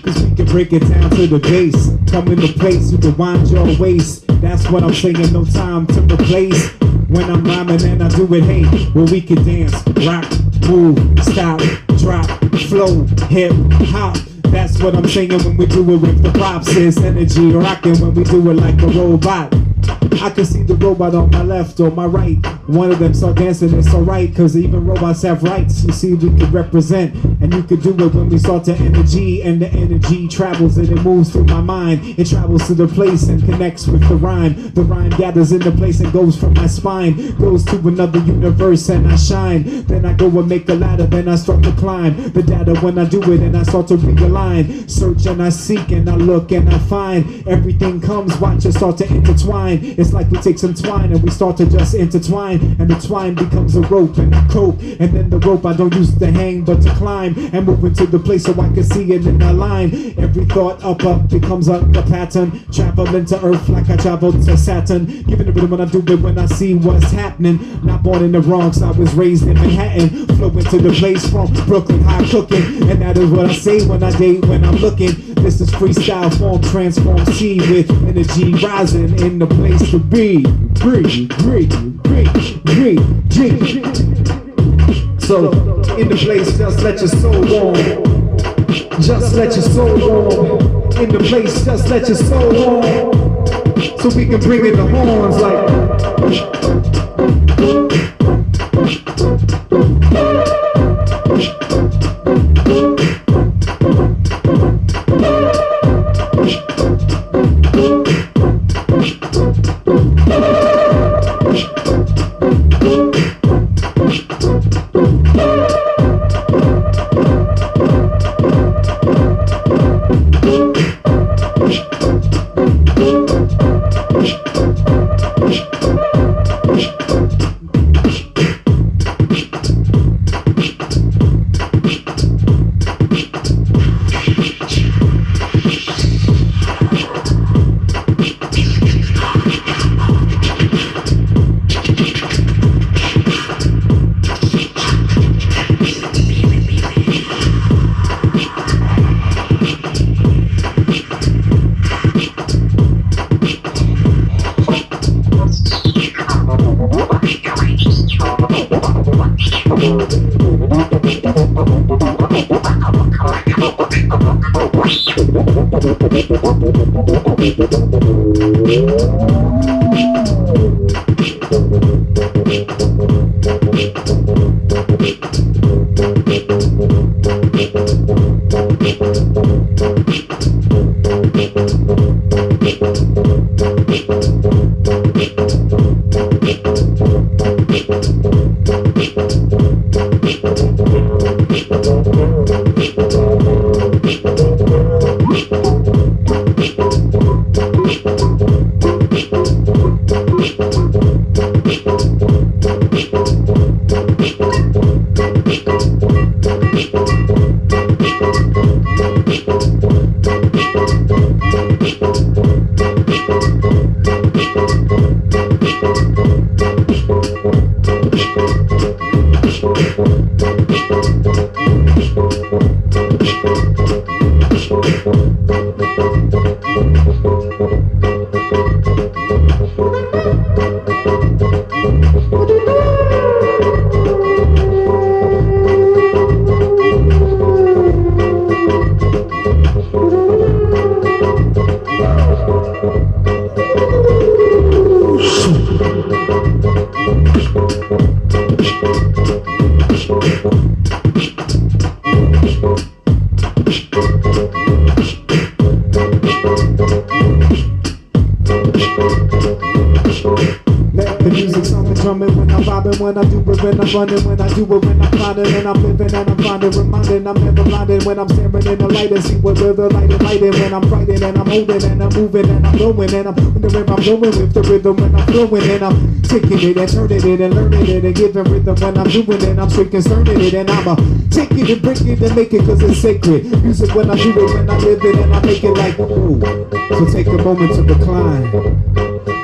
Cause we can break it down to the base. Come in the place, you can wind your waist. That's what I'm saying, no time to replace. When I'm rhyming and I do it, hey, well we can dance, rock, move, stop, drop, flow, hip, hop. That's what I'm saying when we do it with the props. It's energy rocking when we do it like a robot. I can see the robot on my left or my right. One of them start dancing, it's alright, cause even robots have rights. You see, we can represent, and you can do it when we start to energy. And the energy travels and it moves through my mind. It travels to the place and connects with the rhyme. The rhyme gathers in the place and goes from my spine, goes to another universe and I shine. Then I go and make a ladder, then I start to climb the data when I do it and I start to realign. Search and I seek and I look and I find. Everything comes, watch it start to intertwine. It's like we take some twine and we start to just intertwine, and the twine becomes a rope and I cope, and then the rope I don't use to hang but to climb and move into the place so I can see it in a line. Every thought up becomes a pattern. Travel into earth like I travel to Saturn. Giving the rhythm when I do it, when I see what's happening. Not born in the Bronx, I was raised in Manhattan. Flow into the place from Brooklyn, high cooking, and that is what I say when I date, when I'm looking. This is freestyle form, transform C with energy rising in the place to be. Breathe. So, in the place, just let your soul warm. Just let your soul warm. In the place, just let your soul warm. So we can bring in the horns like. The music's on me drumming when I'm vibing, when I do it, when I'm running, when I do it, when I'm finding, and I'm living and I'm finding, reminding, I'm never blinded when I'm staring in the light and see what the light is lighting, when I'm fighting and I'm holding and I'm moving and I'm going and I'm wondering where I'm going with the rhythm when I'm flowing and I'm taking it and turning it and learning it and giving rhythm when I'm doing it, I'm straight concerning it and I'm take it and break it and make it cause it's sacred. Music when I do it, when I live it and I make it like ooh. So take a moment to recline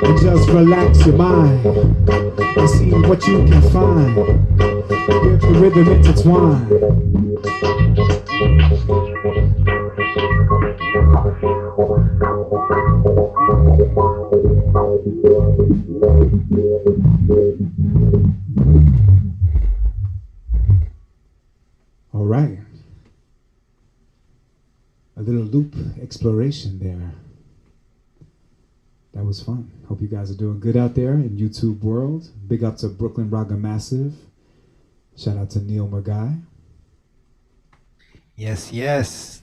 and just relax your mind and see what you can find with the rhythm intertwined. All right. A little loop exploration there. That was fun. Hope you guys are doing good out there in YouTube world. Big up to Brooklyn Raga Massive. Shout out to Neil Murgai. Yes, yes.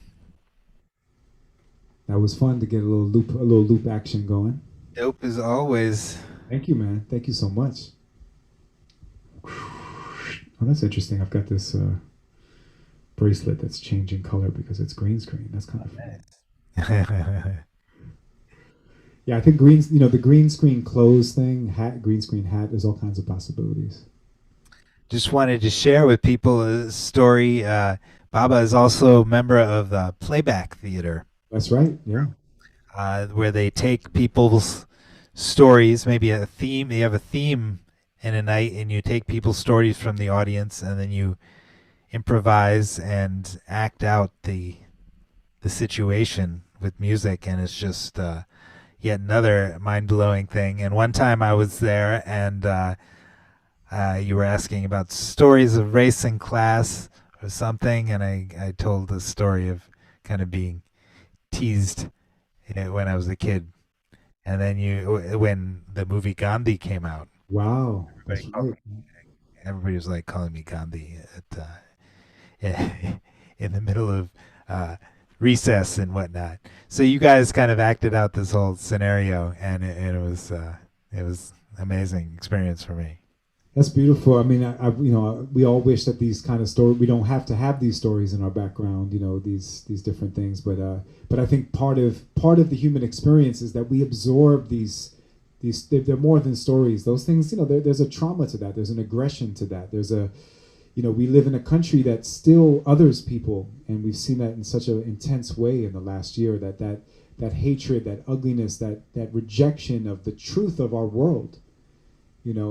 That was fun to get a little loop action going. Dope as always. Thank you, man. Thank you so much. Oh, that's interesting. I've got this bracelet that's changing color because it's green screen. That's kind of fun. Yeah, I think the green screen clothes thing, green screen hat, there's all kinds of possibilities. Just wanted to share with people a story. Baba is also a member of the Playback Theater. That's right, yeah. Where they take people's stories, maybe a theme. They have a theme in a night, and you take people's stories from the audience, and then you improvise and act out the situation with music, and it's just yet another mind-blowing thing. And one time I was there, and you were asking about stories of race and class or something, and I told the story of kind of being teased when I was a kid. And then when the movie Gandhi came out. Wow. Everybody was like calling me Gandhi in the middle of recess and whatnot. So you guys kind of acted out this whole scenario, and it was amazing experience for me. That's beautiful. I mean, we all wish that these kind of stories, we don't have to have these stories in our background, these different things. But I think part of the human experience is that we absorb these. They're more than stories. Those things, there's a trauma to that. There's an aggression to that. There's we live in a country that still others people, and we've seen that in such an intense way in the last year. That hatred, that ugliness, that rejection of the truth of our world,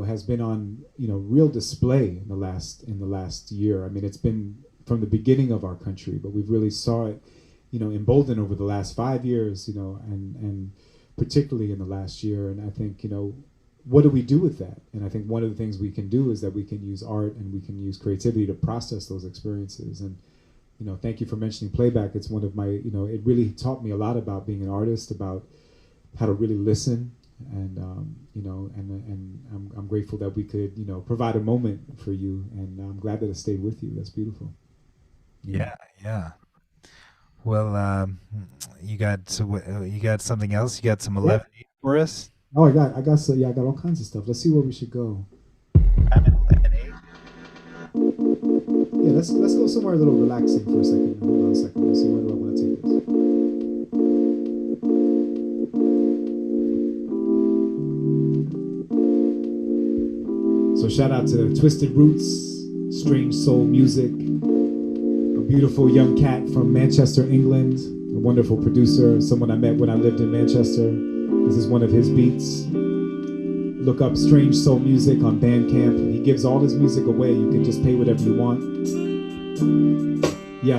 has been on real display in the last year. I mean, it's been from the beginning of our country, but we've really saw it, emboldened over the last 5 years, and particularly in the last year. And I think, what do we do with that? And I think one of the things we can do is that we can use art and we can use creativity to process those experiences. And, thank you for mentioning playback. It's one of my, it really taught me a lot about being an artist, about how to really listen. And, and I'm grateful that we could, provide a moment for you. And I'm glad that it stayed with you. That's beautiful. Yeah. Well, you got something else? You got some 11 for us? Oh, I got all kinds of stuff. Let's see where we should go. I'm in 11-8. Yeah, let's go somewhere a little relaxing for a second. Hold on a second. Let's see, where do I want to take this? So shout out to Twisted Roots, Strange Soul Music, a beautiful young cat from Manchester, England, a wonderful producer, someone I met when I lived in Manchester. This is one of his beats. Look up Strange Soul Music on Bandcamp. He gives all his music away. You can just pay whatever you want. Yo,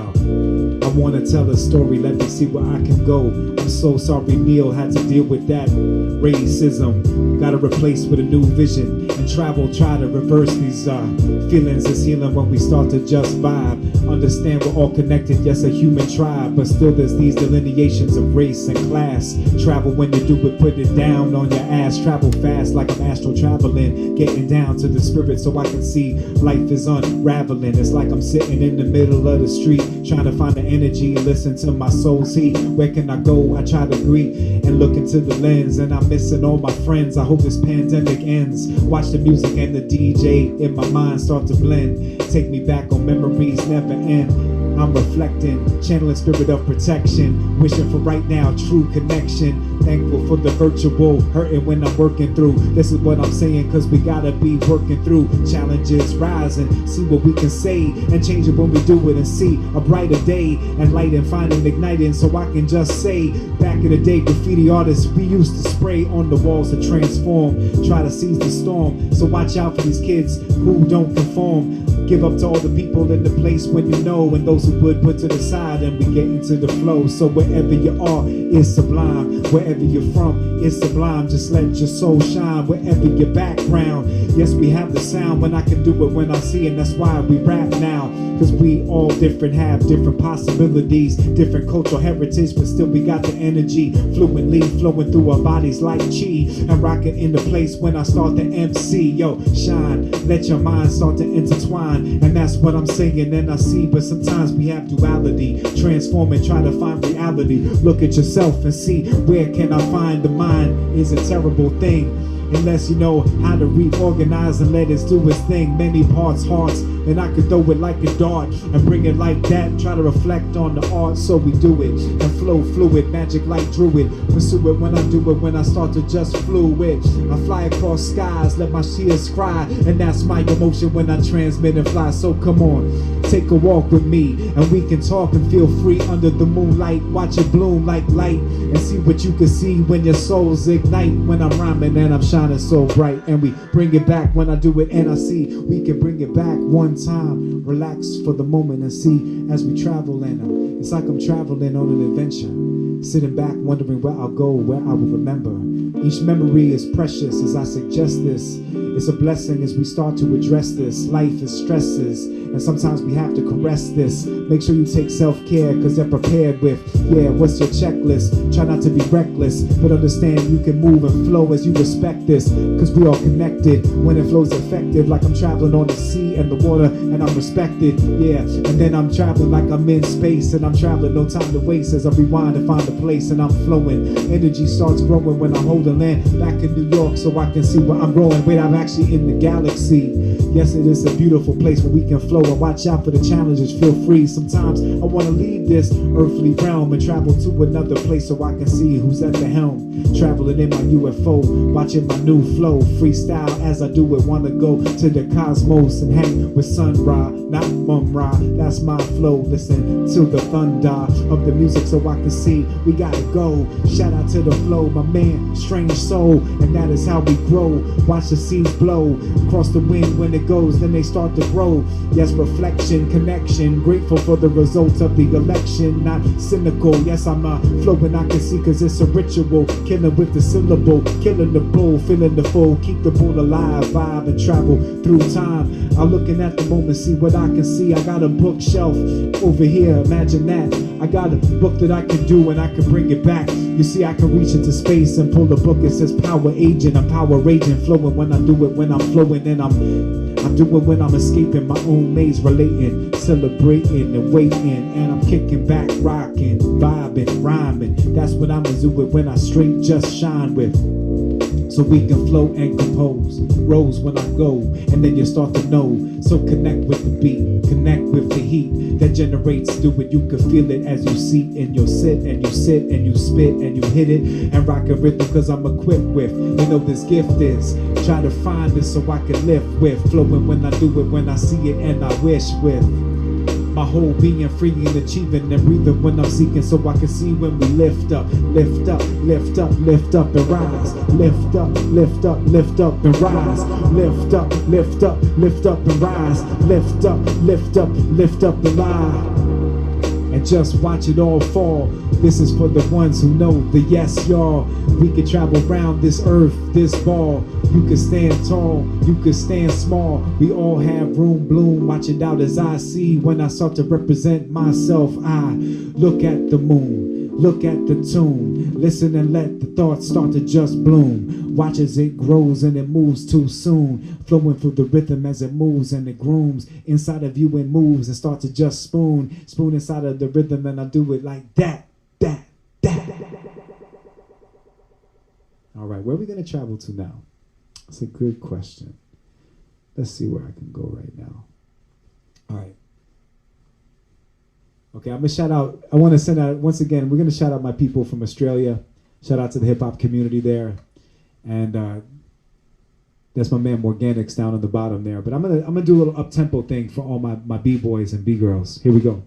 I want to tell a story. Let me see where I can go. I'm so sorry Neil had to deal with that racism. Gotta replace with a new vision and travel. Try to reverse these feelings. It's healing when we start to just vibe. Understand we're all connected, yes, a human tribe, but still there's these delineations of race and class. Travel when you do it, put it down on your ass. Travel fast like I'm astral traveling, getting down to the spirit so I can see life is unraveling. It's like I'm sitting in the middle of the street street, trying to find the energy, listen to my soul's heat. Where can I go? I try to greet and look into the lens, and I'm missing all my friends. I hope this pandemic ends. Watch the music and the DJ in my mind start to blend. Take me back on memories never end. I'm reflecting, channeling spirit of protection, wishing for right now true connection. Thankful for the virtual, hurting when I'm working through. This is what I'm saying, cause we gotta be working through challenges, rising, see what we can say and change it when we do it, and see a brighter day and light and finding igniting. So I can just say, back in the day, graffiti artists, we used to spray on the walls to transform, try to seize the storm. So watch out for these kids who don't conform. Give up to all the people in the place when you know, and those who would put to the side, and we get into the flow. So wherever you are is sublime, wherever you're from is sublime. Just let your soul shine wherever your background. Yes, we have the sound when I can do it when I see, and that's why we rap now. Cause we all different, have different possibilities, different cultural heritage, but still we got the energy fluently flowing through our bodies like chi, and rocking in the place when I start to MC. Yo, shine, let your mind start to intertwine. And that's what I'm saying and I see. But sometimes we have duality, transform and try to find reality. Look at yourself and see, where can I find the mind is a terrible thing unless you know how to reorganize and let it do its thing. Many parts, hearts, and I could throw it like a dart and bring it like that. Try to reflect on the art, so we do it and flow fluid, magic like druid. Pursue it when I do it, when I start to just fluid. I fly across skies, let my shears cry, and that's my emotion when I transmit and fly. So come on, take a walk with me, and we can talk and feel free under the moonlight. Watch it bloom like light, and see what you can see when your souls ignite. When I'm rhyming and I'm shining so bright, and we bring it back when I do it and I see we can bring it back one time. Relax for the moment and see as we travel, and it's like I'm traveling on an adventure, sitting back wondering where I'll go, where I will remember. Each memory is precious as I suggest this. It's a blessing as we start to address this. Life is stresses, and sometimes we have to caress this. Make sure you take self-care, cause they're prepared with, yeah, what's your checklist? Try not to be reckless, but understand you can move and flow as you respect this. Cause we all connected when it flows effective, like I'm traveling on the sea and the water, and I'm respected, yeah. And then I'm traveling like I'm in space, and I'm traveling, no time to waste as I rewind and find a place, and I'm flowing. Energy starts growing when I'm holding land back in New York, so I can see where I'm growing. Wait, I'm actually in the galaxy. Yes, it is a beautiful place where we can flow, and watch out for the challenges, feel free. Sometimes I want to leave this earthly realm and travel to another place so I can see who's at the helm. Traveling in my UFO, watching my new flow, freestyle as I do it. Want to go to the cosmos and hang with Sun Ra, not Mum Ra. That's my flow. Listen to the thunder of the music so I can see we gotta go. Shout out to the flow, my man, strange soul, and that is how we grow. Watch the seeds blow across the wind. When it goes, then they start to grow. Yes, reflection, connection, grateful for the results of the election, not cynical. Yes, I'm flowing, I can see, cause it's a ritual. Killing with the syllable, killing the bull, feeling the full, keep the bull alive, vibe and travel through time. I'm looking at the moment, see what I can see. I got a bookshelf over here, imagine that. I got a book that I can do and I can bring it back. You see, I can reach into space and pull a book. It says power agent, I'm power raging, flowing when I do it, when I'm flowing, and I'm doing when I'm escaping my own maze, relating, celebrating and waiting, and I'm kicking back, rocking, vibing, rhyming. That's what I'ma do it when I straight just shine with. So we can flow and compose, rose when I go, and then you start to know. So connect with the beat, connect with the heat that generates through it. You can feel it as you see, and you'll sit and you sit and you spit and you hit it and rock a rhythm, cause I'm equipped with, you know, this gift is. Try to find it so I can lift with, flowing when I do it, when I see it and I wish with. My whole being free and achieving and breathing when I'm seeking, so I can see when we lift up, lift up, lift up, lift up and rise. Lift up, lift up, lift up and rise. Lift up, lift up, lift up and rise. Lift up, lift up, lift up and rise. And just watch it all fall. This is for the ones who know the yes, y'all. We can travel around this earth, this ball. You can stand tall, you can stand small. We all have room bloom. Watch it out as I see when I start to represent myself. I look at the moon, look at the tune, listen and let the thoughts start to just bloom. Watch as it grows and it moves too soon, flowing through the rhythm as it moves and it grooms inside of you and moves and start to just spoon inside of the rhythm, and I do it like that. All right, where are we going to travel to now? That's a good question. Let's see where I can go right now. All right. Okay, I'm going to shout out. I want to send out, once again, we're going to shout out my people from Australia. Shout out to the hip-hop community there. And that's my man Morganix down on the bottom there. But I'm gonna do a little up-tempo thing for all my B-boys and B-girls. Here we go.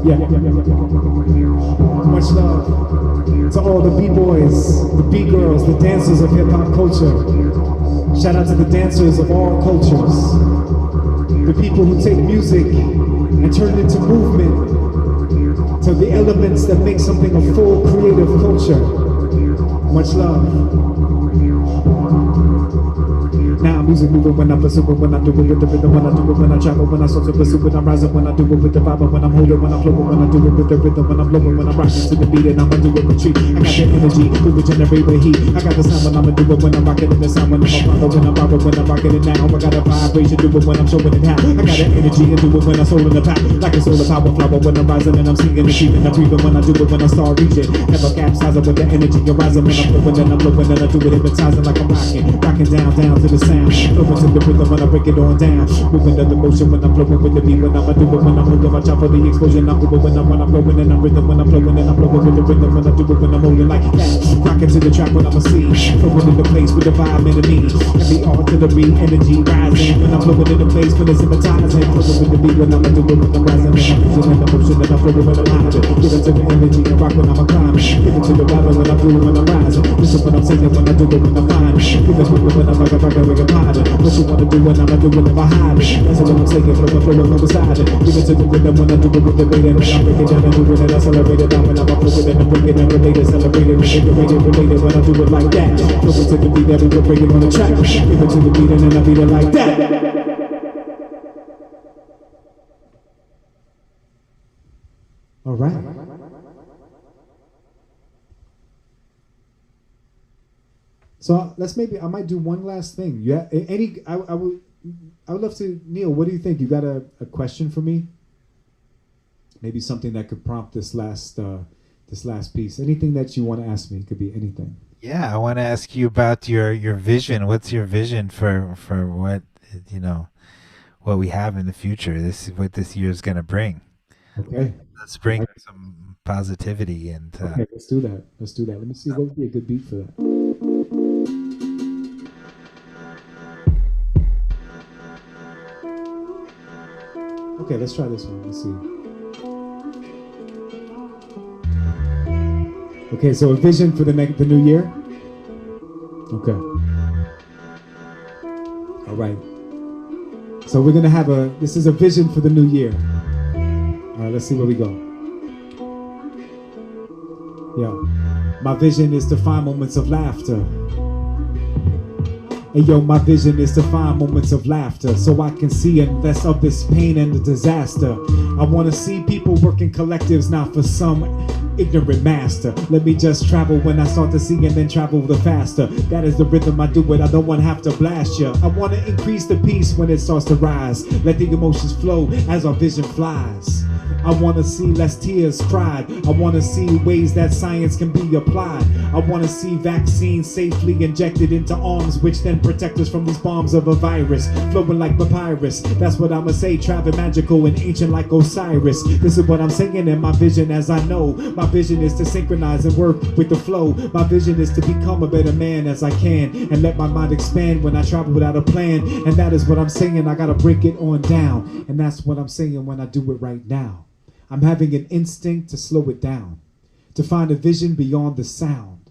Yeah. Much love to all the B-boys, the B-girls, the dancers of hip-hop culture. Shout out to the dancers of all cultures. The people who take music and turn it into movement, to the elements that make something a full creative culture. Much love. Now music moving when I pursue it, when I do it with the rhythm, when I do it, when I travel, when I start to pursue it, I'm rising, when I do it with the vibe, when I'm holding, when I'm flowing, when I do it with the rhythm, when I'm blowing, when I'm rocking to the beat, and I'ma do it retreat. I got the energy to regenerate the heat. I got the sound when I'ma do it, when I'm rocking in the sound, when I'm a father, when I'm borrowing, when I'm rocking it now. I got a vibration, do it when I'm showing it how. I got the energy and do it when I'm soul in the pack, like a solar power flower when I'm rising and I'm singing and breathing, I'm breathing when I do it, when I start reaching. Never capsizing with the energy, you're rising when I'm flowing and I'm blowing and I do it hypnotizing like I'm rocking down to the sound. Flowing to the rhythm when I break it on down. Moving to the motion when I'm flowing with the beat. When I'ma do it, when I'm holding my chop for the explosion. I'm doing when I'm blowing and I'm rhythm when I'm flowing and I'm blowing with the rhythm. When I do it, when I'm holding like that. Rocking to the track when I'm a scene. Flowing in the place with the vibe and the meaning. Every artillery energy rising. When I'm flowing in the place when it's hypnotizing. Flowing with the beat when I'ma do it, when I'm rising. And I'm moving in the motion and I'm flowing when I'm hiding. Give it to the energy and rock when I'm a climbing. Give it to the vibe when I'm doing when I'm rising. This is what I'm saying when I do it, when I'm fine. Give it to me when I'm rocking, hiding. What you wanna do when I'ma do it, never hide it. That's what I'm saying, flowing beside it. Give it to the rhythm when I do it with the beat, and I break it down and do it and accelerate it down when I'm flowing and bring it and relate it, celebrate it, relate it when I do it like that. Flowing to the beat, that we will bring it on the track. Give it to the beat and then I beat it like that. All right. So let's I might do one last thing. Yeah, I would love to, Neil, what do you think? You got a question for me? Maybe something that could prompt this last piece. Anything that you want to ask me, it could be anything. Yeah, I want to ask you about your vision. What's your vision for what, what we have in the future? This is what this year is going to bring. Okay. Let's bring some positivity and. Okay, let's do that. Let me see what would be a good beat for that. Okay, let's try this one. Let's see. Okay, so a vision for the new year. Okay. All right. So we're gonna have this is a vision for the new year. All right, let's see where we go. Yeah. My vision is to find moments of laughter. And yo, my vision is to find moments of laughter so I can see and less of this pain and the disaster. I want to see people working collectives, not for some ignorant master. Let me just travel when I start to see and then travel the faster. That is the rhythm I do it. I don't want to have to blast ya. I want to increase the peace when it starts to rise. Let the emotions flow as our vision flies. I want to see less tears cried. I want to see ways that science can be applied. I want to see vaccines safely injected into arms, which then protect us from these bombs of a virus. Flowing like papyrus. That's what I'ma say. Travel magical and ancient like Osiris. This is what I'm saying in my vision as I know. My vision is to synchronize and work with the flow. My vision is to become a better man as I can and let my mind expand when I travel without a plan. And that is what I'm saying. I gotta break it on down. And that's what I'm saying when I do it right now. I'm having an instinct to slow it down, to find a vision beyond the sound,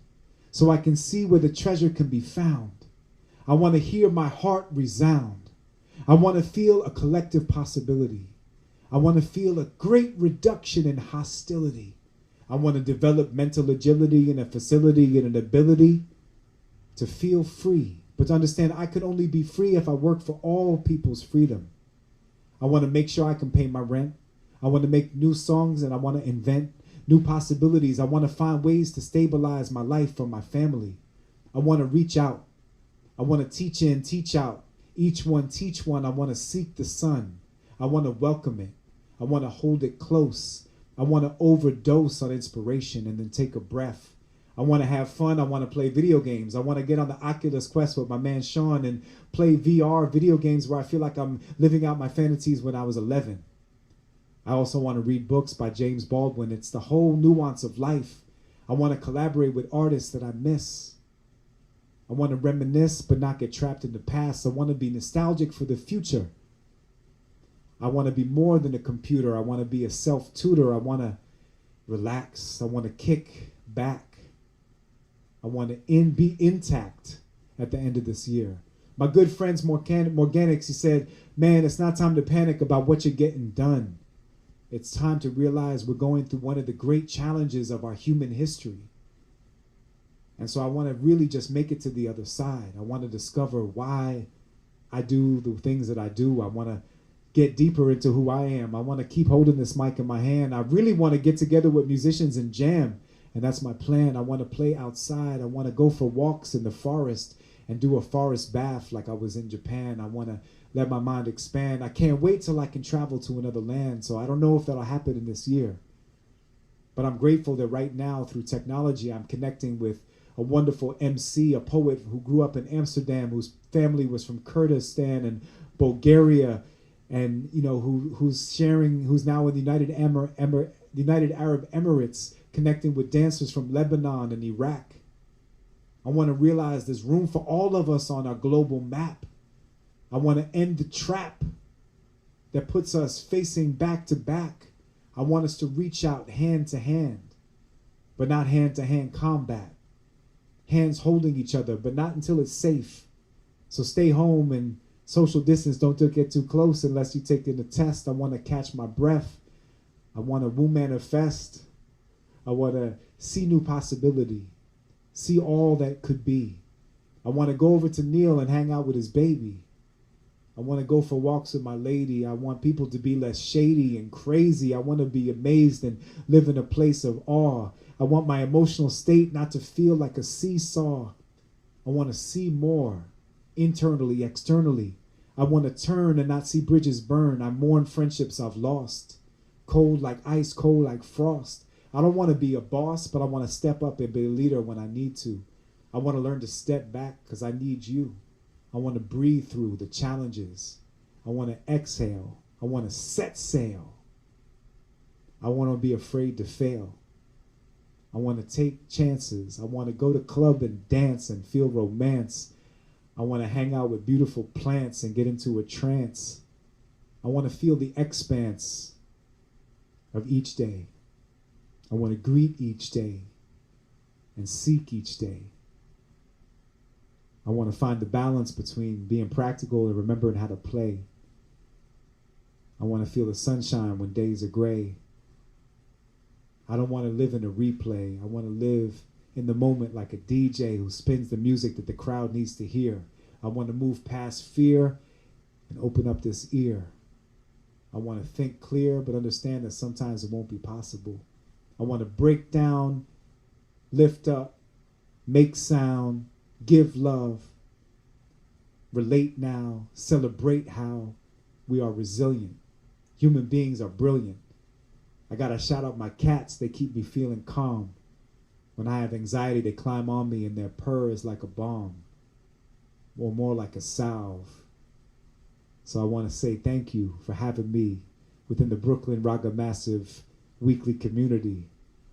so I can see where the treasure can be found. I want to hear my heart resound. I want to feel a collective possibility. I want to feel a great reduction in hostility. I want to develop mental agility and a facility and an ability to feel free, but to understand I could only be free if I work for all people's freedom. I want to make sure I can pay my rent. I want to make new songs and I want to invent new possibilities. I want to find ways to stabilize my life for my family. I want to reach out. I want to teach in, teach out. Each one teach one. I want to seek the sun. I want to welcome it. I want to hold it close. I want to overdose on inspiration and then take a breath. I want to have fun. I want to play video games. I want to get on the Oculus Quest with my man Sean and play VR video games where I feel like I'm living out my fantasies when I was 11. I also want to read books by James Baldwin. It's the whole nuance of life. I want to collaborate with artists that I miss. I want to reminisce but not get trapped in the past. I want to be nostalgic for the future. I want to be more than a computer. I want to be a self-tutor. I want to relax. I want to kick back. I want to be intact at the end of this year. My good friends, Morganix, he said, man, it's not time to panic about what you're getting done. It's time to realize we're going through one of the great challenges of our human history. And so I want to really just make it to the other side. I want to discover why I do the things that I do. I want to get deeper into who I am. I want to keep holding this mic in my hand. I really want to get together with musicians and jam. And that's my plan. I want to play outside. I want to go for walks in the forest and do a forest bath like I was in Japan. I want to let my mind expand. I can't wait till I can travel to another land. So I don't know if that'll happen in this year. But I'm grateful that right now through technology, I'm connecting with a wonderful MC, a poet who grew up in Amsterdam, whose family was from Kurdistan and Bulgaria, and who's now in the United Arab Emirates, connecting with dancers from Lebanon and Iraq. I want to realize there's room for all of us on our global map. I want to end the trap that puts us facing back to back. I want us to reach out hand to hand, but not hand to hand combat. Hands holding each other, but not until it's safe. So stay home and social distance. Don't get too close unless you take in the test. I want to catch my breath. I want to woo manifest. I want to see new possibility. See all that could be. I want to go over to Neil and hang out with his baby. I want to go for walks with my lady. I want people to be less shady and crazy. I want to be amazed and live in a place of awe. I want my emotional state not to feel like a seesaw. I want to see more, internally, externally. I want to turn and not see bridges burn. I mourn friendships I've lost. Cold like ice, cold like frost. I don't want to be a boss, but I want to step up and be a leader when I need to. I want to learn to step back because I need you. I want to breathe through the challenges. I want to exhale. I want to set sail. I want to be afraid to fail. I want to take chances. I want to go to club and dance and feel romance. I want to hang out with beautiful plants and get into a trance. I want to feel the expanse of each day. I want to greet each day and seek each day. I want to find the balance between being practical and remembering how to play. I want to feel the sunshine when days are gray. I don't want to live in a replay. I want to live in the moment like a DJ who spins the music that the crowd needs to hear. I want to move past fear and open up this ear. I want to think clear, but understand that sometimes it won't be possible. I want to break down, lift up, make sound, give love, relate now, celebrate how we are resilient. Human beings are brilliant. I gotta shout out my cats. They keep me feeling calm. When I have anxiety, they climb on me and their purr is like a balm, or more like a salve. So I want to say thank you for having me within the Brooklyn Raga Massive weekly community.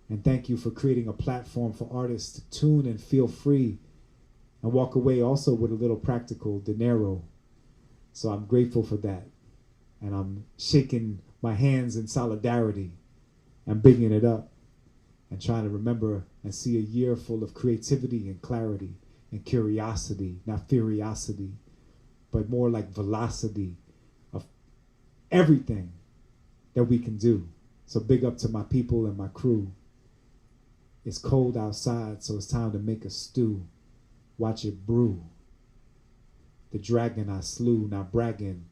And thank you for creating a platform for artists to tune and feel free and walk away also with a little practical dinero. So I'm grateful for that. And I'm shaking my hands in solidarity and bigging it up and trying to remember and see a year full of creativity and clarity and curiosity, not furiosity, but more like velocity of everything that we can do. So big up to my people and my crew. It's cold outside, so it's time to make a stew. Watch it brew. The dragon I slew, not bragging,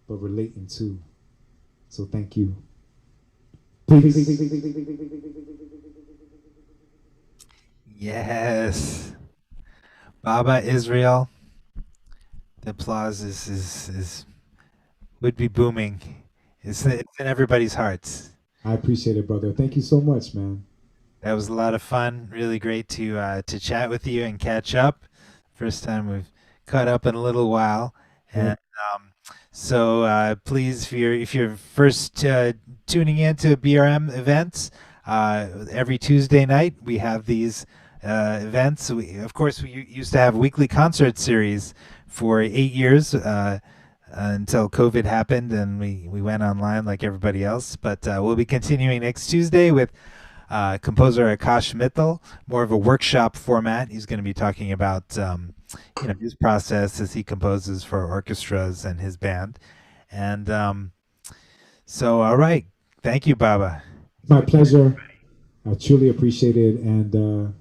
but relating to. So thank you. Peace. Yes. Baba Israel. The applause is would be booming. It's in everybody's hearts. I appreciate it, brother. Thank you so much, man. That was a lot of fun. Really great to chat with you and catch up. First time we've caught up in a little while. And so please, if you're first tuning in to BRM events, every Tuesday night we have these events. Of course, we used to have weekly concert series for 8 years. until COVID happened and we went online like everybody else. But we'll be continuing next Tuesday with composer Akash Mittal, more of a workshop format. He's going to be talking about his process as he composes for orchestras and his band. And so, all right, thank you, Baba. My pleasure. I truly appreciate it, and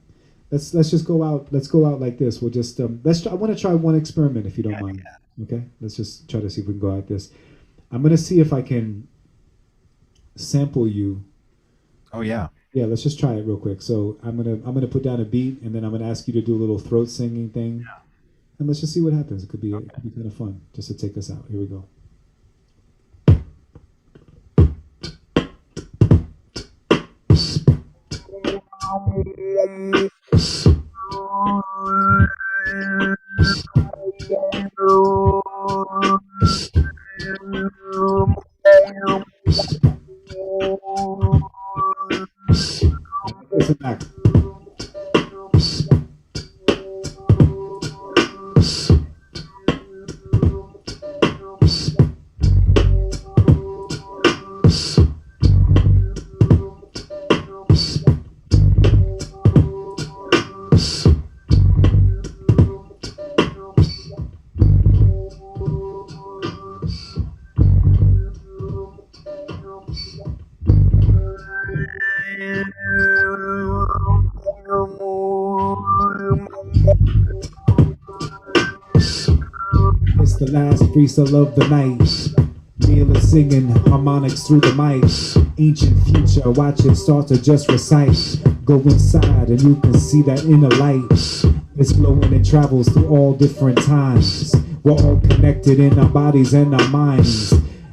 let's just go out. Let's go out like this. We'll just let's. I want to try one experiment, if you don't mind. Yeah. Okay. Let's just try to see if we can go out this. I'm gonna see if I can sample you. Oh yeah. Yeah. Let's just try it real quick. So I'm gonna put down a beat, and then I'm gonna ask you to do a little throat singing thing, and let's just see what happens. It could be kind of fun just to take us out. Here we go. Listen back. It's the last freestyle of the night. Neil is singing harmonics through the mic. Ancient future, watch it start to just recite. Go inside and you can see that inner light. It's glowing and travels through all different times. We're all connected in our bodies and our minds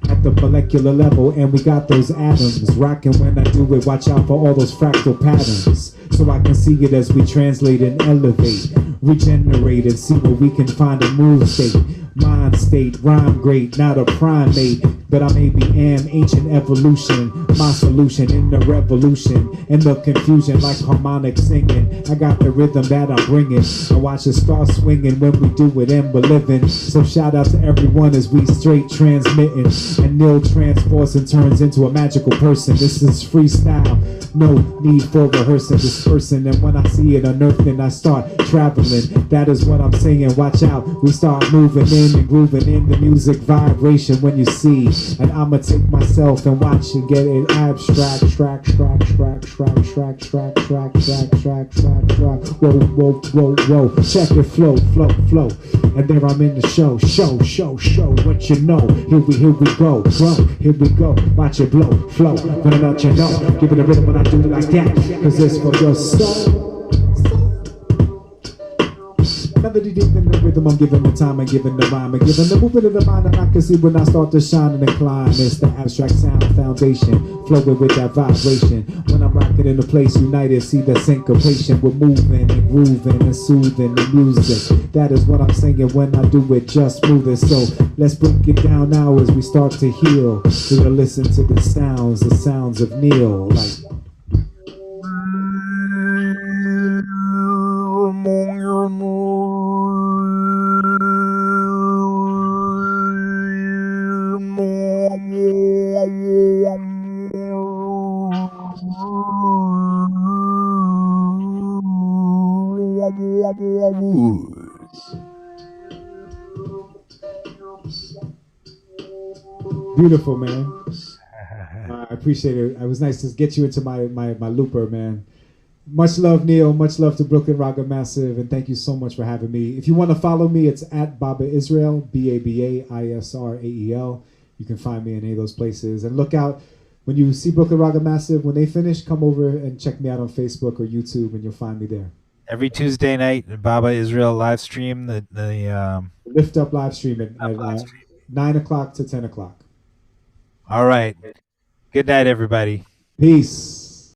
at the molecular level, and we got those atoms rocking when I do it. Watch out for all those fractal patterns, so I can see it as we translate and elevate, regenerate, and see where we can find a mood state, mind state, rhyme great, not a primate, but I maybe am ancient evolution, my solution in the revolution, in the confusion like harmonic singing. I got the rhythm that I'm bringing, I watch it start swinging when we do it and we're living. So shout out to everyone as we straight transmitting, and Neil transports and turns into a magical person. This is freestyle, no need for rehearsing, dispersing, and when I see it unearthing, I start traveling. That is what I'm saying, watch out, we start moving in and grooving in the music vibration when you see. And I'ma take myself and watch and get it abstract, whoa, check it, flow, and there I'm in the show, what you know, here we go, here we go, watch it blow, flow, when I let you know, give it a rhythm when I do it like that, cause it's for your soul. Melody deep in the rhythm, I'm giving the time and giving the rhyme and giving the movement of the mind, and I can see when I start to shine and climb. It's the abstract sound foundation, flowing with that vibration. When I'm rocking in the place united, see the syncopation. We're moving and grooving and soothing the music. That is what I'm saying when I do it just smooth it. So let's break it down now as we start to heal. We're gonna listen to the sounds of Neil, like. Beautiful, man. I appreciate it. It was nice to get you into my looper, man. Much love, Neil. Much love to Brooklyn Raga Massive, and thank you so much for having me. If you want to follow me, it's at Baba Israel, BABAISRAEL. You can find me in any of those places. And look out, when you see Brooklyn Raga Massive, when they finish, come over and check me out on Facebook or YouTube, and you'll find me there. Every Tuesday night, Baba Israel live stream, the Lift Up live stream at 9 o'clock to 10 o'clock. All right. Good night, everybody. Peace.